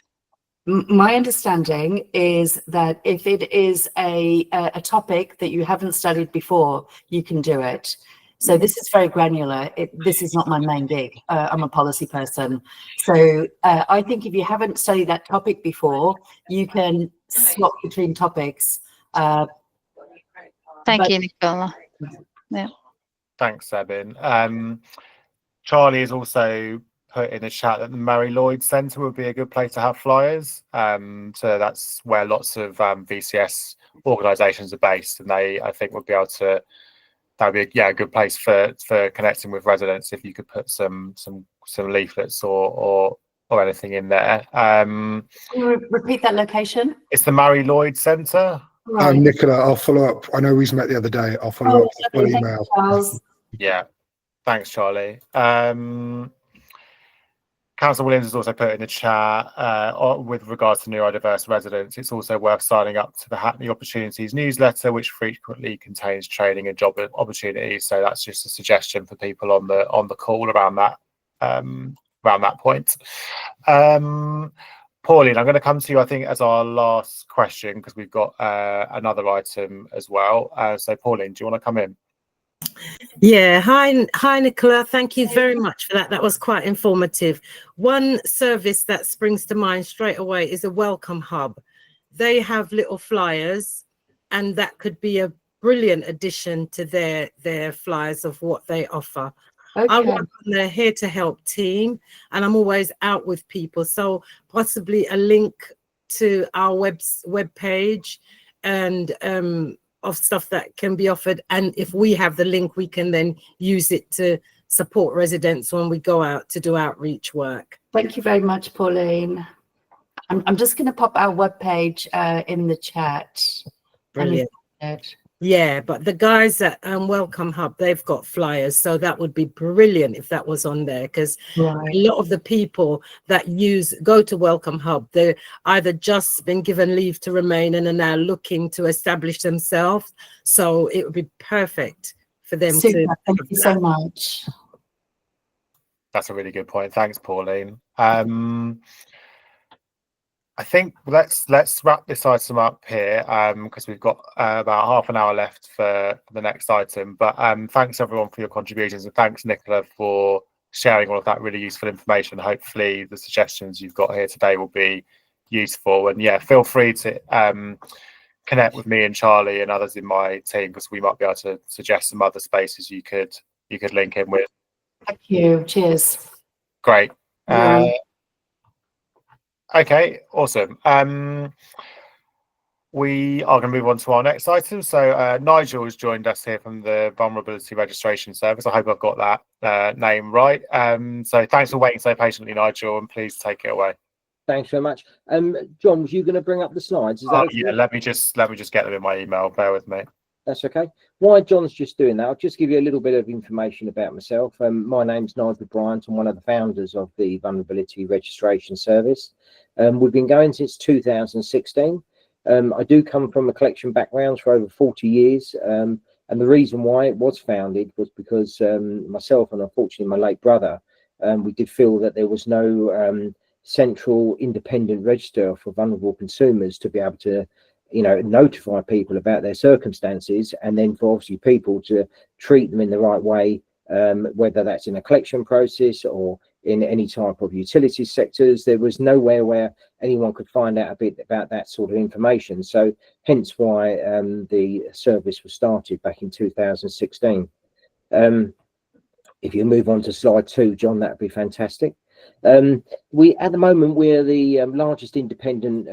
My understanding is that if it is a topic that you haven't studied before, you can do it. So this is very granular. This is not my main gig. I'm a policy person. So I think if you haven't studied that topic before, you can swap between topics. Thank you, Nicola. Yeah. Thanks, Sabin. Charlie has also put in the chat that the Mary Lloyd Centre would be a good place to have flyers. So that's where lots of VCS organisations are based, and I think would be able to. That would be a good place for connecting with residents if you could put some leaflets or anything in there. Can you repeat that location? It's the Mary Lloyd Centre. Right. Nicola, I'll follow up. I know we met the other day. I'll follow up with lovely. an Thank you, email. Charles. Yeah, thanks, Charlie. Councillor Williams has also put in the chat with regards to neurodiverse residents, it's also worth signing up to the Hackney Opportunities newsletter, which frequently contains training and job opportunities. So that's just a suggestion for people on the call around that point. Pauline, I'm going to come to you, I think, as our last question, because we've got another item as well. So Pauline, do you want to come in? Yeah, hi Nicola, thank you very much for that. That was quite informative. One service that springs to mind straight away is a welcome hub. They have little flyers, and that could be a brilliant addition to their flyers of what they offer. Okay. I work on the Here to Help team, and I'm always out with people, so possibly a link to our web page and of stuff that can be offered, and if we have the link, we can then use it to support residents when we go out to do outreach work. Thank you very much, Pauline. I'm just going to pop our webpage in the chat. Brilliant. Yeah, but the guys at Welcome Hub, they've got flyers, so that would be brilliant if that was on there, because a lot of the people that go to Welcome Hub, they're either just been given leave to remain and are now looking to establish themselves. So it would be perfect for them. Super. Thank you so much. That's a really good point. Thanks, Pauline. I think let's wrap this item up here because we've got about half an hour left for the next item. But thanks everyone for your contributions, and thanks Nicola for sharing all of that really useful information. Hopefully the suggestions you've got here today will be useful. And yeah, feel free to connect with me and Charlie and others in my team, because we might be able to suggest some other spaces you could link in with. Thank you. Cheers. Great. Yeah. Okay, awesome. We are going to move on to our next item. So Nigel has joined us here from the Vulnerability Registration Service. I hope I've got that name right. So thanks for waiting so patiently, Nigel, and please take it away. Thanks very much. John, was you going to bring up the slides? Is that okay? Yeah, let me just get them in my email. Bear with me. That's okay. While John's just doing that, I'll just give you a little bit of information about myself. My name's Nigel Bryant. I'm one of the founders of the Vulnerability Registration Service. We've been going since 2016. I do come from a collection background for over 40 years. And the reason why it was founded was because myself and unfortunately my late brother, we did feel that there was no central independent register for vulnerable consumers to be able to notify people about their circumstances, and then for obviously people to treat them in the right way, whether that's in a collection process or in any type of utility sectors. There was nowhere where anyone could find out a bit about that sort of information. So hence why the service was started back in 2016. If you move on to slide 2, John, that'd be fantastic. We at the moment we're the largest independent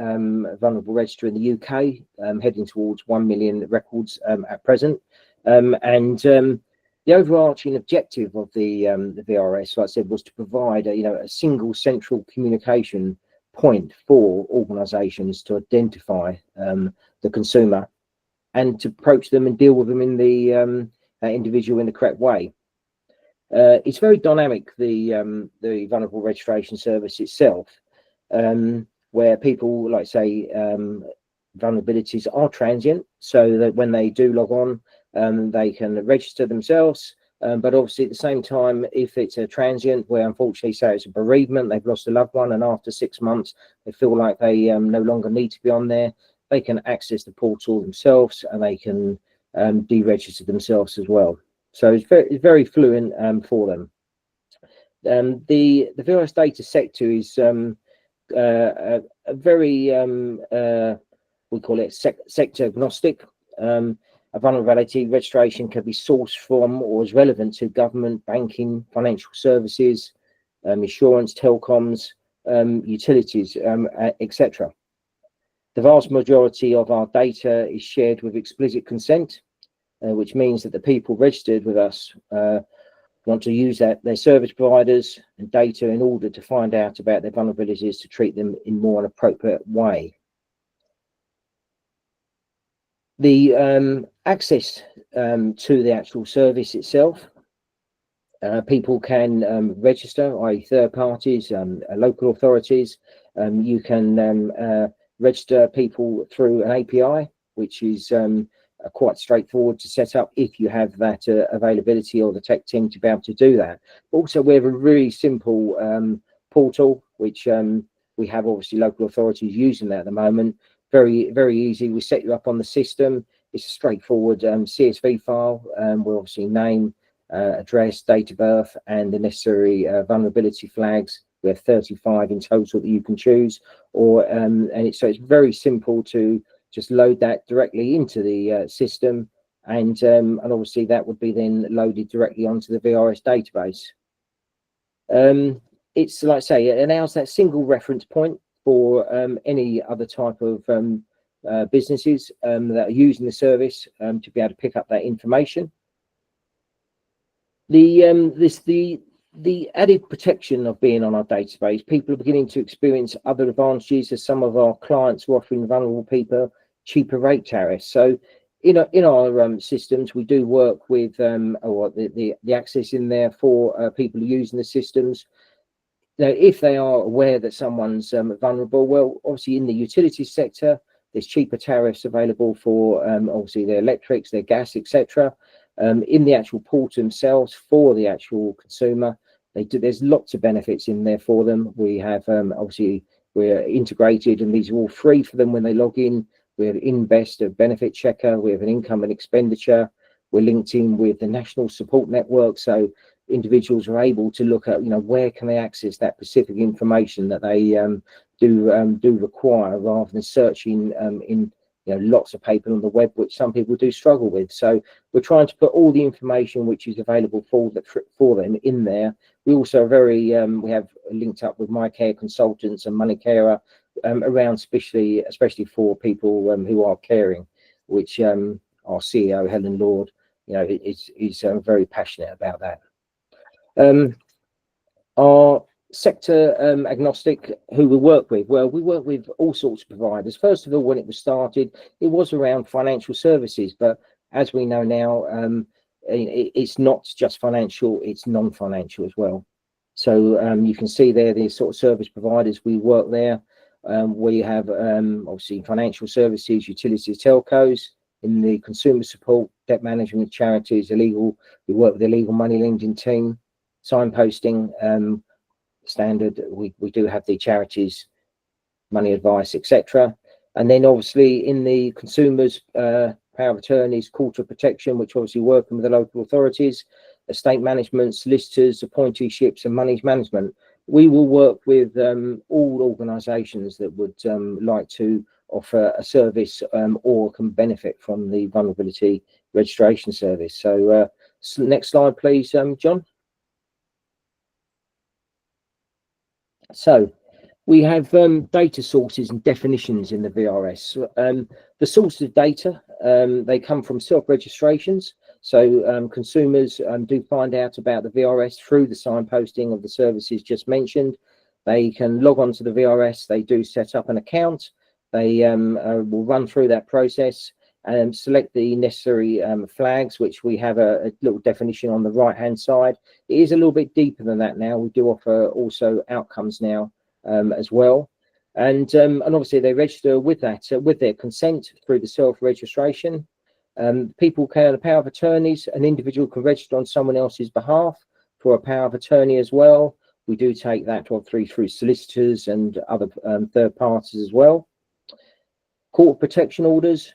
vulnerable registry in the UK, heading towards 1 million records at present, and the overarching objective of the VRS, like I said, was to provide a single central communication point for organisations to identify the consumer and to approach them and deal with them in the individual in the correct way. It's very dynamic, the vulnerable registration service itself, where people, like say, vulnerabilities are transient, so that when they do log on, they can register themselves. But obviously at the same time, if it's a transient where unfortunately say it's a bereavement, they've lost a loved one, and after 6 months they feel like they no longer need to be on there, they can access the portal themselves and they can deregister themselves as well. So it's very fluent for them. The VRS data sector is a very we call it sector agnostic. A vulnerability registration can be sourced from or is relevant to government, banking, financial services, insurance, telecoms, utilities, etc. The vast majority of our data is shared with explicit consent, which means that the people registered with us want to use their service providers and data in order to find out about their vulnerabilities to treat them in more an appropriate way. The access to the actual service itself, people can register, i.e. third parties, local authorities. You can register people through an API, which is quite straightforward to set up if you have that availability or the tech team to be able to do that. Also, we have a really simple portal, which we have obviously local authorities using that at the moment. Very, very easy. We set you up on the system. It's a straightforward CSV file. We'll obviously name, address, date of birth, and the necessary vulnerability flags. We have 35 in total that you can choose, so it's very simple to just load that directly into the system, and obviously that would be then loaded directly onto the VRS database. It's like I say, it allows that single reference point for any other type of businesses that are using the service to be able to pick up that information. The added protection of being on our database, people are beginning to experience other advantages as some of our clients are offering vulnerable people cheaper rate tariffs. So in our systems, we do work with the access in there for people using the systems. Now, if they are aware that someone's vulnerable, well, obviously in the utility sector, there's cheaper tariffs available for obviously their electrics, their gas, etc. In the actual portal themselves for the actual consumer, there's lots of benefits in there for them. We have obviously we're integrated, and these are all free for them when they log in. We have Invest, a benefit checker. We have an income and expenditure. We're linked in with the national support network, so individuals are able to look at where can they access that specific information that they do require, rather than searching in lots of paper on the web, which some people do struggle with. So we're trying to put all the information which is available for them in there. We also are we have linked up with My Care consultants and Money Carer around, especially for people who are caring, which our CEO Helen Lord, is very passionate about that. Our sector agnostic, who we work with, well, we work with all sorts of providers. First of all, when it was started, it was around financial services, but as we know now, it's not just financial, it's non-financial as well. So you can see there the sort of service providers we work there. We have obviously financial services, utilities, telcos. In the consumer support, debt management, charities, illegal, we work with the illegal money lending team. Signposting, standard, we do have the charities, money advice, etc. And then obviously in the consumers, power of attorneys, court of protection, which obviously working with the local authorities, estate management, solicitors, appointeeships, and money management. We will work with all organisations that would like to offer a service or can benefit from the vulnerability registration service. So next slide, please, John. So we have data sources and definitions in the VRS. The sources of data, they come from self-registrations. So consumers do find out about the VRS through the signposting of the services just mentioned. They can log on to the VRS. They do set up an account. They will run through that process and select the necessary flags, which we have a little definition on the right-hand side. It is a little bit deeper than that now. We do offer also outcomes now as well. And obviously they register with that, with their consent through the self-registration. People can, a power of attorneys, an individual can register on someone else's behalf for a power of attorney as well. We do take that through solicitors and other third parties as well. Court protection orders.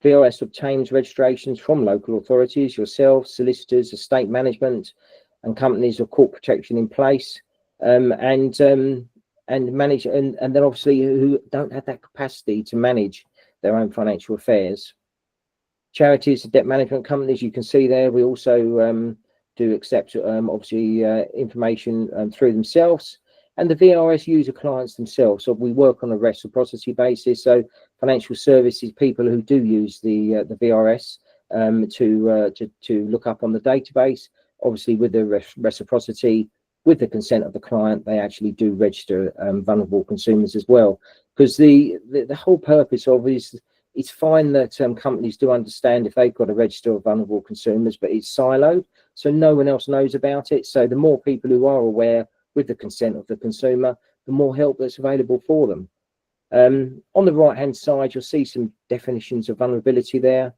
VRS obtains registrations from local authorities, yourselves, solicitors, estate management, and companies of court protection in place, and manage, and then obviously who don't have that capacity to manage their own financial affairs. Charities and debt management companies, you can see there, we also do accept obviously information through themselves, and the VRS user clients themselves. So we work on a reciprocity basis. So financial services people who do use the VRS to look up on the database, obviously with the reciprocity, with the consent of the client, they actually do register vulnerable consumers as well. Because the whole purpose of is, it's fine that companies do understand if they've got a register of vulnerable consumers, but it's siloed, so no one else knows about it. So the more people who are aware with the consent of the consumer, the more help that's available for them. On the right hand side, you'll see some definitions of vulnerability there.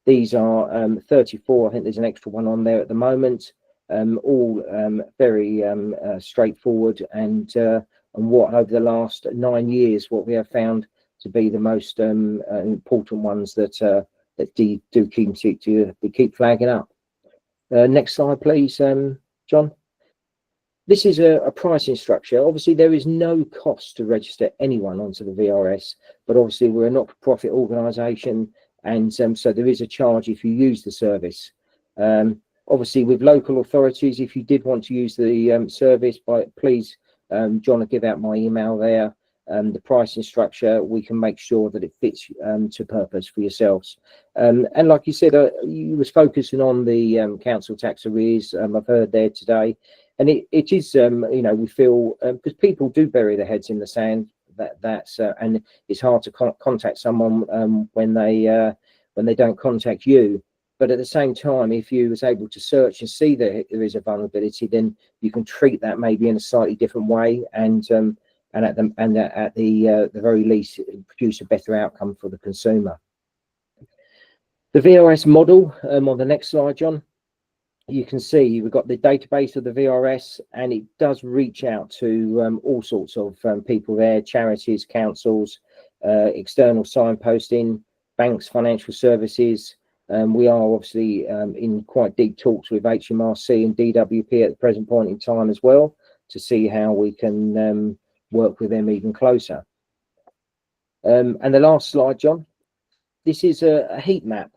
These are 34. I think there's an extra one on there at the moment. All very straightforward, and what over the last 9 years, what we have found to be the most important ones that do keep flagging up. Next slide, please, John. This is a pricing structure. Obviously, there is no cost to register anyone onto the VRS, but obviously we're a not-for-profit organisation, and so there is a charge if you use the service. Obviously, with local authorities, if you did want to use the service, please, John will give out my email there. The pricing structure, we can make sure that it fits to purpose for yourselves. And like you said, you was focusing on the council tax arrears. I've heard there today, and it is, you know, we feel because people do bury their heads in the sand. That's and it's hard to contact someone when they don't contact you. But at the same time, if you was able to search and see that there is a vulnerability, then you can treat that maybe in a slightly different way, and at the very least, produce a better outcome for the consumer. The VRS model on the next slide, John. You can see we've got the database of the VRS, and it does reach out to all sorts of people there: charities, councils, external signposting, banks, financial services. We are obviously in quite deep talks with HMRC and DWP at the present point in time as well, to see how we can work with them even closer. And the last slide, John. This is a heat map,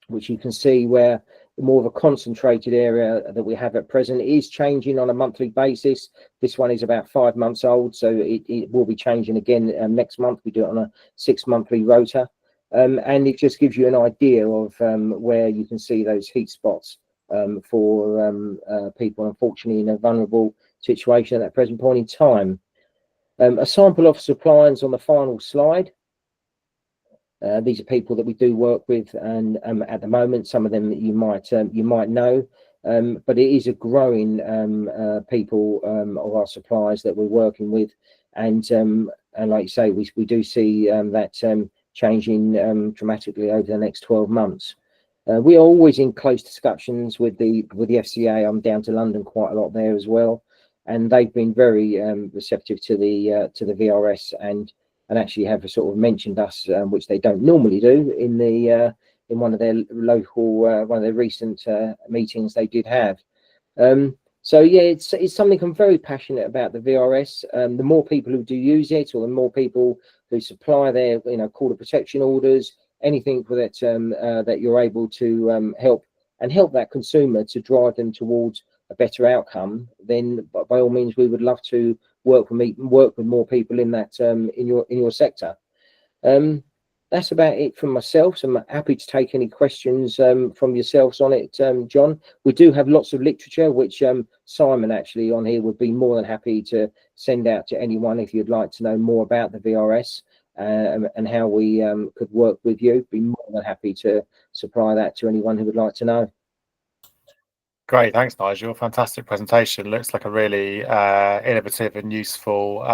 which you can see where more of a concentrated area that we have at present. It is changing on a monthly basis. This one is about 5 months old, so it will be changing again next month. We do it on a 6-monthly rota. And it just gives you an idea of where you can see those heat spots for people, unfortunately, in a vulnerable situation at that present point in time. A sample of suppliers on the final slide. These are people that we do work with, and at the moment, some of them that you might know, but it is a growing people of our suppliers that we're working with, and like you say, we do see that changing dramatically over the next 12 months. We are always in close discussions with the FCA. I'm down to London quite a lot there as well, and they've been very receptive to the VRS, and actually have sort of mentioned us, which they don't normally do, in one of their local one of their recent meetings they did have. So yeah, it's something I'm very passionate about, the VRS. The more people who do use it, or the more people who supply their caller protection orders, anything for that that you're able to help that consumer to drive them towards a better outcome, then by all means we would love to work with more people in that in your sector. That's about it from myself, so I'm happy to take any questions from yourselves on it, John. We do have lots of literature, which Simon actually on here would be more than happy to send out to anyone if you'd like to know more about the VRS and how we could work with you. Be more than happy to supply that to anyone who would like to know. Great, thanks, Nigel. Fantastic presentation. Looks like a really innovative and useful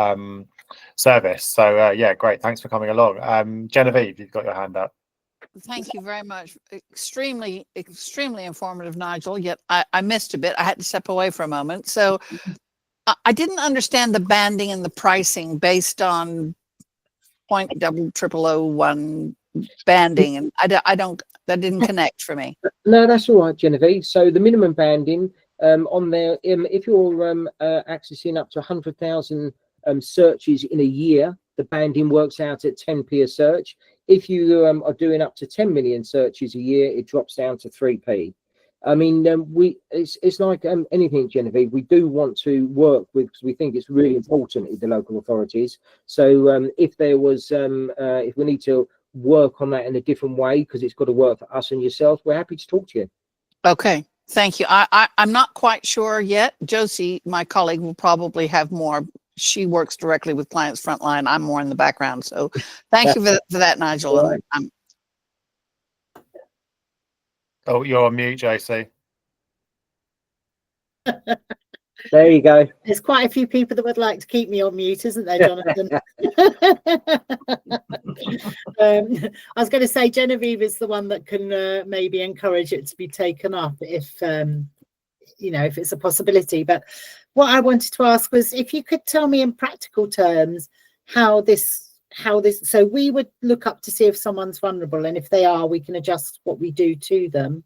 service. So yeah, great. Thanks for coming along. Genevieve, you've got your hand up. Thank you very much. Extremely informative, Nigel. Yet I missed a bit. I had to step away for a moment. So I didn't understand the banding and the pricing based on 0.0001 banding, and that didn't connect for me. No, that's all right, Genevieve. So the minimum banding on there, if you're accessing up to 100,000 searches in a year, the banding works out at 10p a search. If you are doing up to 10 million searches a year, it drops down to 3p. I mean, it's like anything, Genevieve. We do want to work with, because we think it's really important in the local authorities. So if there was, if we need to work on that in a different way, because it's got to work for us and yourself, we're happy to talk to you. Okay, thank you. I'm not quite sure yet. Josie, my colleague, will probably have more. She works directly with clients frontline. I'm more in the background. So thank you for that, Nigel. Right. Oh, you're on mute, Josie. There you go. There's quite a few people that would like to keep me on mute, isn't there, Jonathan? I was going to say Genevieve is the one that can maybe encourage it to be taken up if you know, if it's a possibility. But what I wanted to ask was if you could tell me in practical terms how this, so we would look up to see if someone's vulnerable, and if they are, we can adjust what we do to them.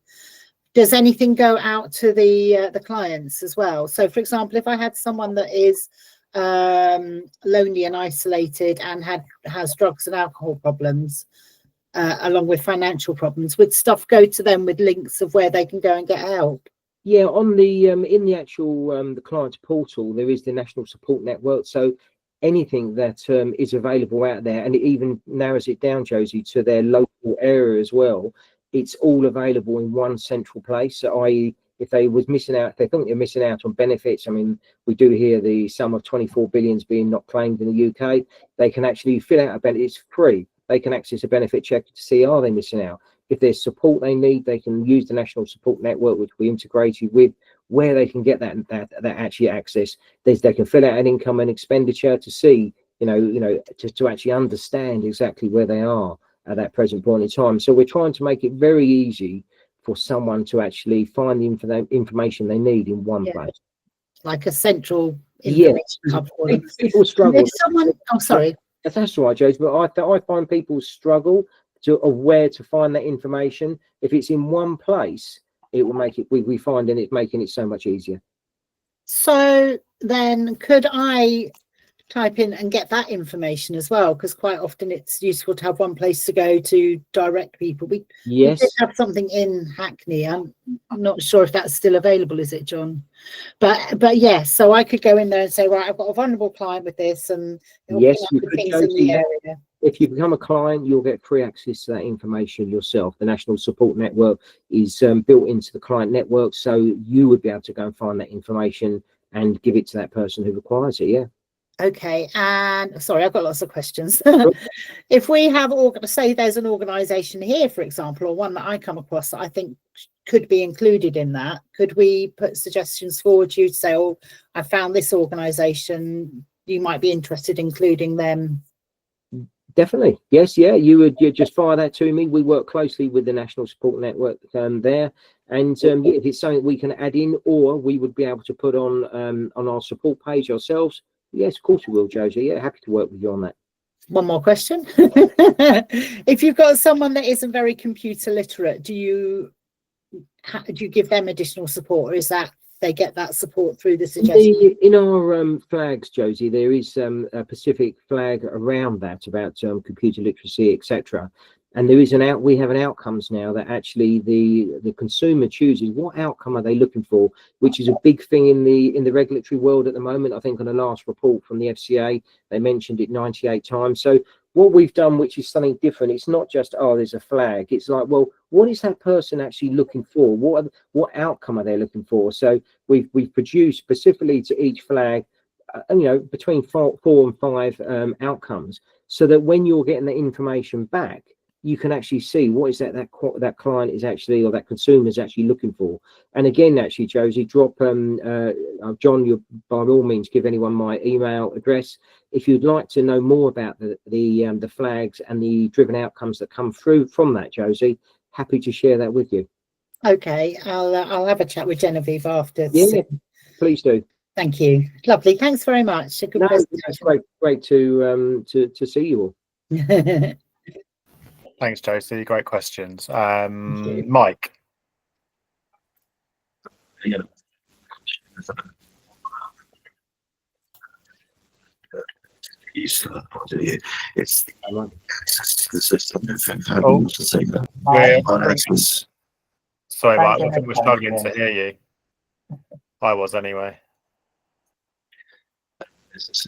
Does anything go out to the clients as well? So for example, if I had someone that is lonely and isolated and has drugs and alcohol problems, along with financial problems, would stuff go to them with links of where they can go and get help? Yeah, on the in the actual the client's portal, there is the National Support Network. So anything that is available out there, and it even narrows it down, Josie, to their local area as well. It's all available in one central place. So, i.e., if they was missing out, if they think they're missing out on benefits, I mean, we do hear the sum of 24 billion being not claimed in the UK. They can actually fill out a benefit. It's free. They can access a benefit check to see, are they missing out? If there's support they need, they can use the National Support Network, which we integrated with, where they can get that actually access. They can fill out an income and expenditure to see, to actually understand exactly where they are at that present point in time. So we're trying to make it very easy for someone to actually find the information they need in one place. Like a central information hub for them. People struggle. I'm sorry. That's right, Josie, but I find people struggle of where to find that information. If it's in one place, it will make it, we find, and it's making it so much easier. So then could I type in and get that information as well? Because quite often it's useful to have one place to go to direct people. We did have something in Hackney. I'm not sure if that's still available, is it, John? But yes, so I could go in there and say, right, I've got a vulnerable client with this, and yes, you could go to the area. If you become a client, you'll get free access to that information yourself. The National Support Network is built into the client network, so you would be able to go and find that information and give it to that person who requires it. Yeah. Okay, and sorry, I've got lots of questions. If we have, say there's an organisation here, for example, or one that I come across that I think could be included in that, could we put suggestions forward to you to say, oh, I found this organisation, you might be interested in including them? Definitely, yes, yeah. You just fire that to me. We work closely with the National Support Network there, and if it's something we can add in, or we would be able to put on our support page ourselves. Yes, of course we will, Josie. Yeah, happy to work with you on that. One more question. If you've got someone that isn't very computer literate, do you give them additional support, or is that they get that support through the suggestion? In our flags, Josie, there is a specific flag around that about computer literacy, etc. And there is we have an outcomes now that actually the consumer chooses what outcome are they looking for, which is a big thing in the regulatory world at the moment. I think on the last report from the FCA, they mentioned it 98 times. So what we've done, which is something different, it's not just, oh, there's a flag. It's like, well, what is that person actually looking for? What outcome are they looking for? So we've produced specifically to each flag, between 4 and 5 outcomes, so that when you're getting the information back, you can actually see what is that client is actually, or that consumer is actually looking for. And again, actually, Josie, drop John, you by all means give anyone my email address if you'd like to know more about the flags and the driven outcomes that come through from that, Josie. Happy to share that with you. Okay, I'll have a chat with Genevieve after. Yeah, please do. Thank you. Lovely. Thanks very much. That's great to see you all. Thanks, Josie. Great questions. Mike. Yeah. It's the system. Sorry, Thank Mark, you, I think we're thank struggling you. to hear you. I was anyway. This is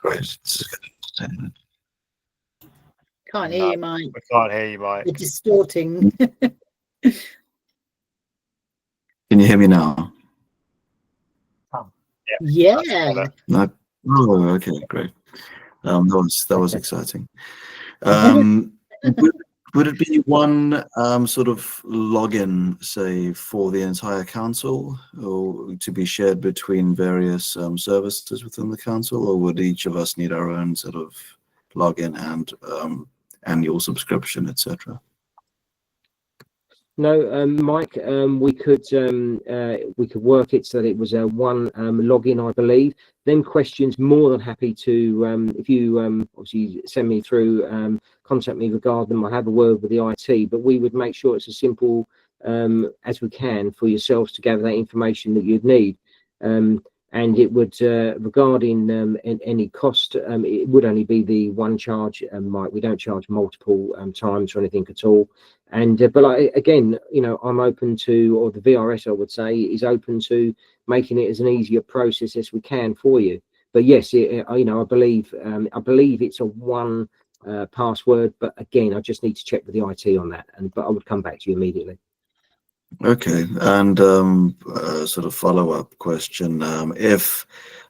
great. This is good. Can't hear No, you, Mike. we can't hear you, Mike. You're distorting. Can you hear me now? Yeah. No. Oh, okay, great. That was exciting. Would it be one sort of login, say, for the entire council, or to be shared between various services within the council, or would each of us need our own sort of login and annual subscription, etc.? No, Mike, we could work it so that it was a one login, I believe. Then questions, more than happy to, if you obviously send me through, contact me regarding them. I'll have a word with the IT, but we would make sure it's as simple as we can for yourselves to gather that information that you'd need. And it would, regarding any cost, it would only be the one charge, Mike. We don't charge multiple times or anything at all. And but again, you know, I'm open to, or the VRS, I would say, is open to making it as an easier process as we can for you. But yes, you know, I believe it's a one password. But again, I just need to check with the IT on that. But I would come back to you immediately. Okay, and sort of follow-up question. If,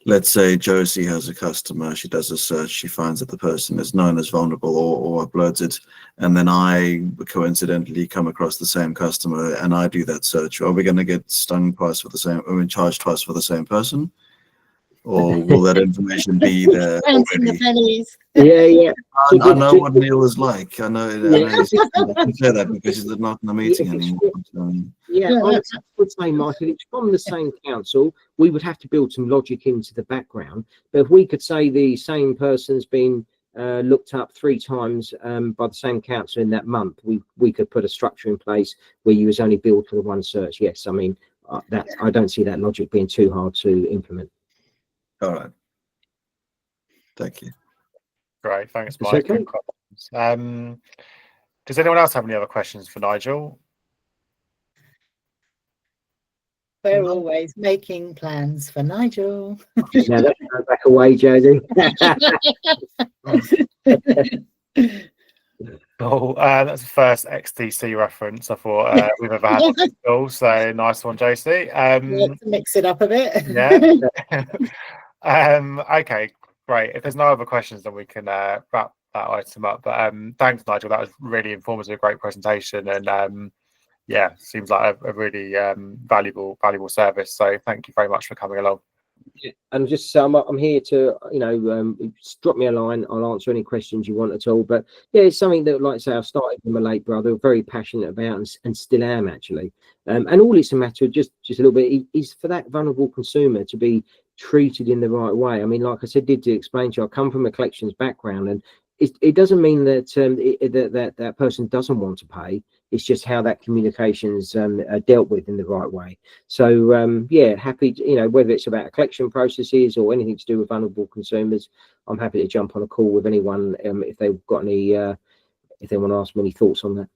let's say, Josie has a customer, she does a search, she finds that the person is known as vulnerable or uploads it, and then I coincidentally come across the same customer and I do that search, are we going to get stung twice for the same, I mean, charged twice for the same person? Or will that information be there already? Yeah. I know what Neil is like. I know he's can say that because he's not in the meeting anymore. I would say, Michael, it's from the same council. We would have to build some logic into the background. But if we could say the same person's been looked up 3 times by the same council in that month, we could put a structure in place where you was only billed for the one search. Yes, I mean, I don't see that logic being too hard to implement. All right. Thank you. Great, thanks, It's Mike. okay. Good questions. Does anyone else have any other questions for Nigel? We're always making plans for Nigel. Now let's go back away, Josie. Oh, that's the first XTC reference I thought we've ever had on this call, so nice one, Josie. To mix it up a bit. Yeah. Okay, great. If there's no other questions, then we can wrap that item up. But thanks, Nigel. That was really informative, great presentation, and yeah, seems like a really valuable service. So thank you very much for coming along. And just so I'm here to, you know, just drop me a line. I'll answer any questions you want at all. But yeah, it's something that, like I say, I started with my late brother, very passionate about, and still am actually. And all it's a matter of just a little bit is for that vulnerable consumer to be treated in the right way. I mean, like I said, did explain to you, I come from a collections background, and it doesn't mean that that person doesn't want to pay. It's just how that communication's dealt with in the right way. So yeah, happy to, you know, whether it's about collection processes or anything to do with vulnerable consumers, I'm happy to jump on a call with anyone if they've got any, if they want to ask me any thoughts on that.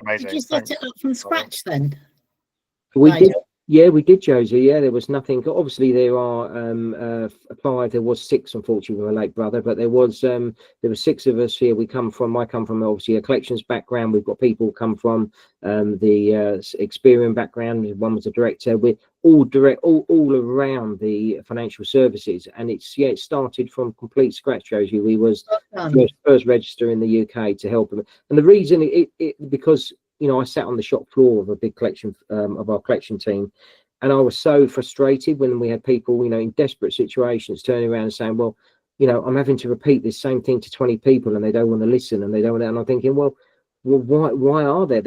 Amazing. Did you set it up from scratch then? We did. Yeah, we did, Josie. Yeah, there was nothing. Obviously, there are applied. There was 6, unfortunately, with my late brother, but there were 6 of us here. I come from obviously a collections background. We've got people who come from the Experian background. One was a director. We're all all around the financial services, and it started from complete scratch, Josie. We was first register in the UK to help them, and the reason because, you know, I sat on the shop floor of a big collection of our collection team, and I was so frustrated when we had people, you know, in desperate situations turning around and saying, well, you know, I'm having to repeat this same thing to 20 people and they don't want to listen and they don't want to, and I'm thinking, well, why are they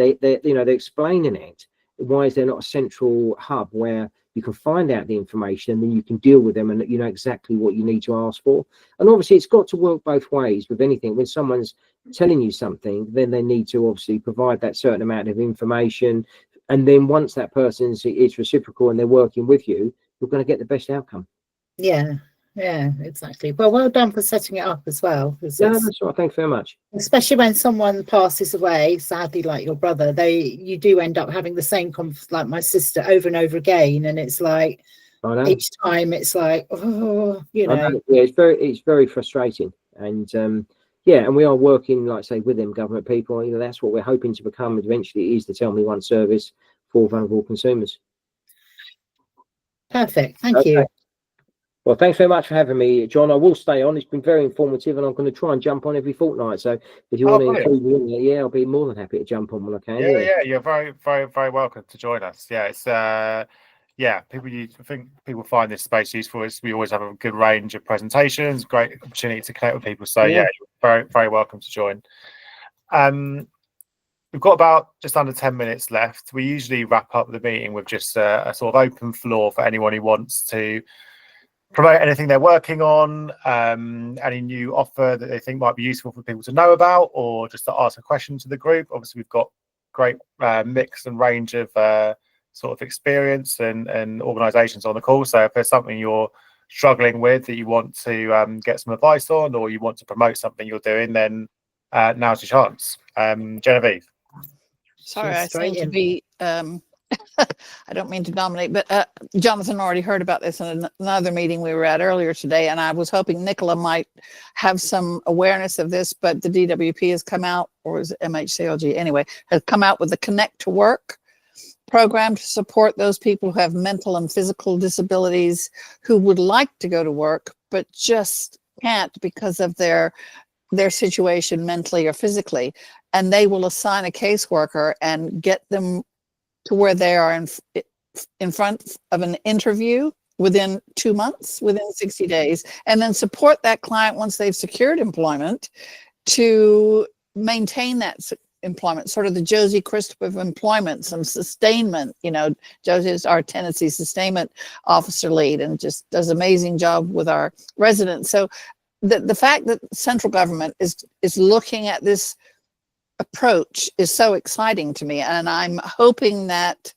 you know, they're explaining it. Why is there not a central hub where you can find out the information and then you can deal with them and you know exactly what you need to ask for? And obviously it's got to work both ways with anything. When someone's telling you something, then they need to obviously provide that certain amount of information, and then once that person's it's reciprocal and they're working with you, you're going to get the best outcome. Yeah, yeah, exactly. Well done for setting it up as well. 'Cause Yeah, it's- that's right. Thanks very much. especially when someone passes away, sadly, like your brother, you do end up having the same like my sister over and over again, and it's like I know. each time it's like, oh, you I know. know. Yeah, it's very frustrating, and yeah, and we are working, like I say, with them government people. You know, that's what we're hoping to become eventually, is the Tell Me One service for vulnerable consumers. Perfect. Thank Okay. you. Well, thanks very much for having me, John. I will stay on. It's been very informative, and I'm going to try and jump on every fortnight. So if you want to brilliant. include me in there, yeah, I'll be more than happy to jump on when I can. Yeah, you're very, very, very welcome to join us. Yeah, it's yeah, I think people find this space useful. We always have a good range of presentations, great opportunity to connect with people. So yeah, you're very, very welcome to join. We've got about just under 10 minutes left. We usually wrap up the meeting with just a sort of open floor for anyone who wants to promote anything they're working on, any new offer that they think might be useful for people to know about, or just to ask a question to the group. Obviously, we've got great mix and range of sort of experience and organisations on the call. So if there's something you're struggling with that you want to get some advice on, or you want to promote something you're doing, then now's your chance. Genevieve. Sorry, She's I straight seem to in. be, I don't mean to dominate, but Jonathan already heard about this in another meeting we were at earlier today, and I was hoping Nicola might have some awareness of this, but the DWP has come out, or is it MHCLG? Anyway, has come out with the Connect to Work program to support those people who have mental and physical disabilities who would like to go to work, but just can't because of their situation mentally or physically. And they will assign a caseworker and get them to where they are in front of an interview within 2 months, within 60 days, and then support that client once they've secured employment to maintain that employment, sort of the Josie Christopher of employment, some sustainment. You know, Josie is our tenancy sustainment officer lead and just does an amazing job with our residents. So the fact that central government is looking at this approach is so exciting to me, and I'm hoping that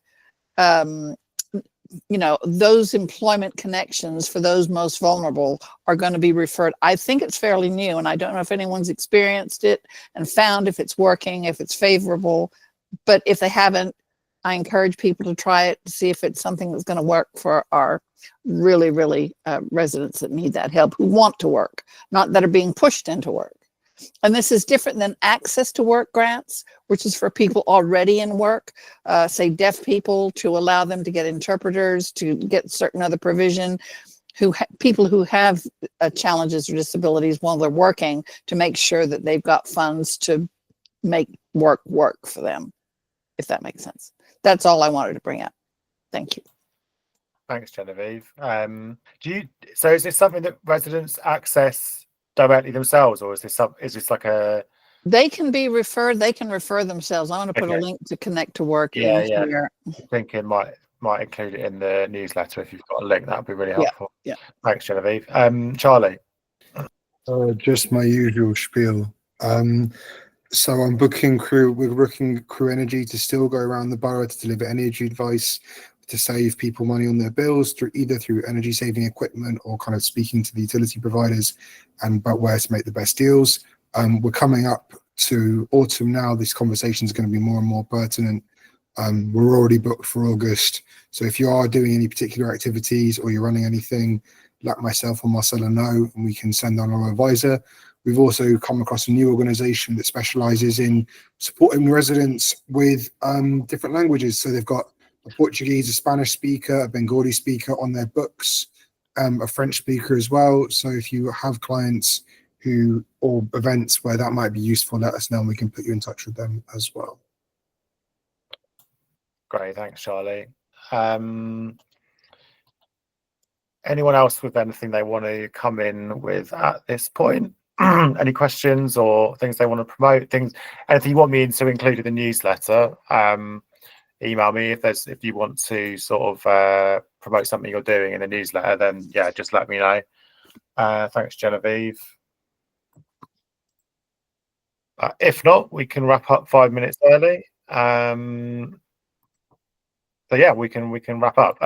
you know, those employment connections for those most vulnerable are going to be referred. I think it's fairly new, and I don't know if anyone's experienced it and found if it's working, if it's favorable, but if they haven't, I encourage people to try it to see if it's something that's going to work for our really residents that need that help, who want to work, not that are being pushed into work. And this is different than access to work grants, which is for people already in work, say deaf people, to allow them to get interpreters, to get certain other provision, people who have challenges or disabilities while they're working, to make sure that they've got funds to make work for them, if that makes sense. That's all I wanted to bring up. Thank you. Thanks, Genevieve. So is this something that residents access directly themselves, or is this like a... They can be referred, they can refer themselves. I'm going to put a link to Connect to Work in here. I think it might include it in the newsletter. If you've got a link, that would be really helpful. Yeah. Thanks, Genevieve. Charlie. Just my usual spiel. So we're booking Crew Energy to still go around the borough to deliver energy advice to save people money on their bills, either through energy saving equipment or kind of speaking to the utility providers and about where to make the best deals. We're coming up to autumn now. This conversation is going to be more and more pertinent. We're already booked for August. So if you are doing any particular activities or you're running anything, let myself or Marcella know, and we can send on our advisor. We've also come across a new organisation that specialises in supporting residents with different languages. So they've got a Portuguese, a Spanish speaker, a Bengali speaker on their books, a French speaker as well. So if you have clients or events where that might be useful, let us know and we can put you in touch with them as well. Great, thanks, Charlie. Anyone else with anything they want to come in with at this point? Any questions or things they want to promote? Anything you want me to include in the newsletter? Email me if you want to sort of promote something you're doing in the newsletter. Then yeah, just let me know. Thanks, Genevieve. If not, we can wrap up 5 minutes early. So yeah, we can wrap up.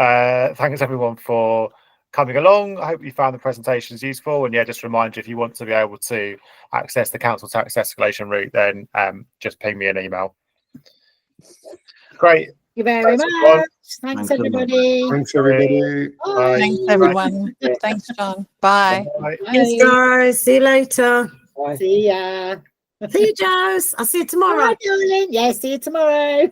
Thanks everyone for coming along. I hope you found the presentations useful, and yeah, just remind you, if you want to be able to access the council tax escalation route, then just ping me an email. Great. Thank you very Thanks, much. everyone. Thanks, Thanks a lot. everybody. Thanks, everybody. Bye. Thanks, everyone. Thanks, John. Bye. Bye. Thanks, Bye. guys. See you later. Bye. See ya. See you, Joes. I'll see you tomorrow. Bye, darling. Yeah, see you tomorrow.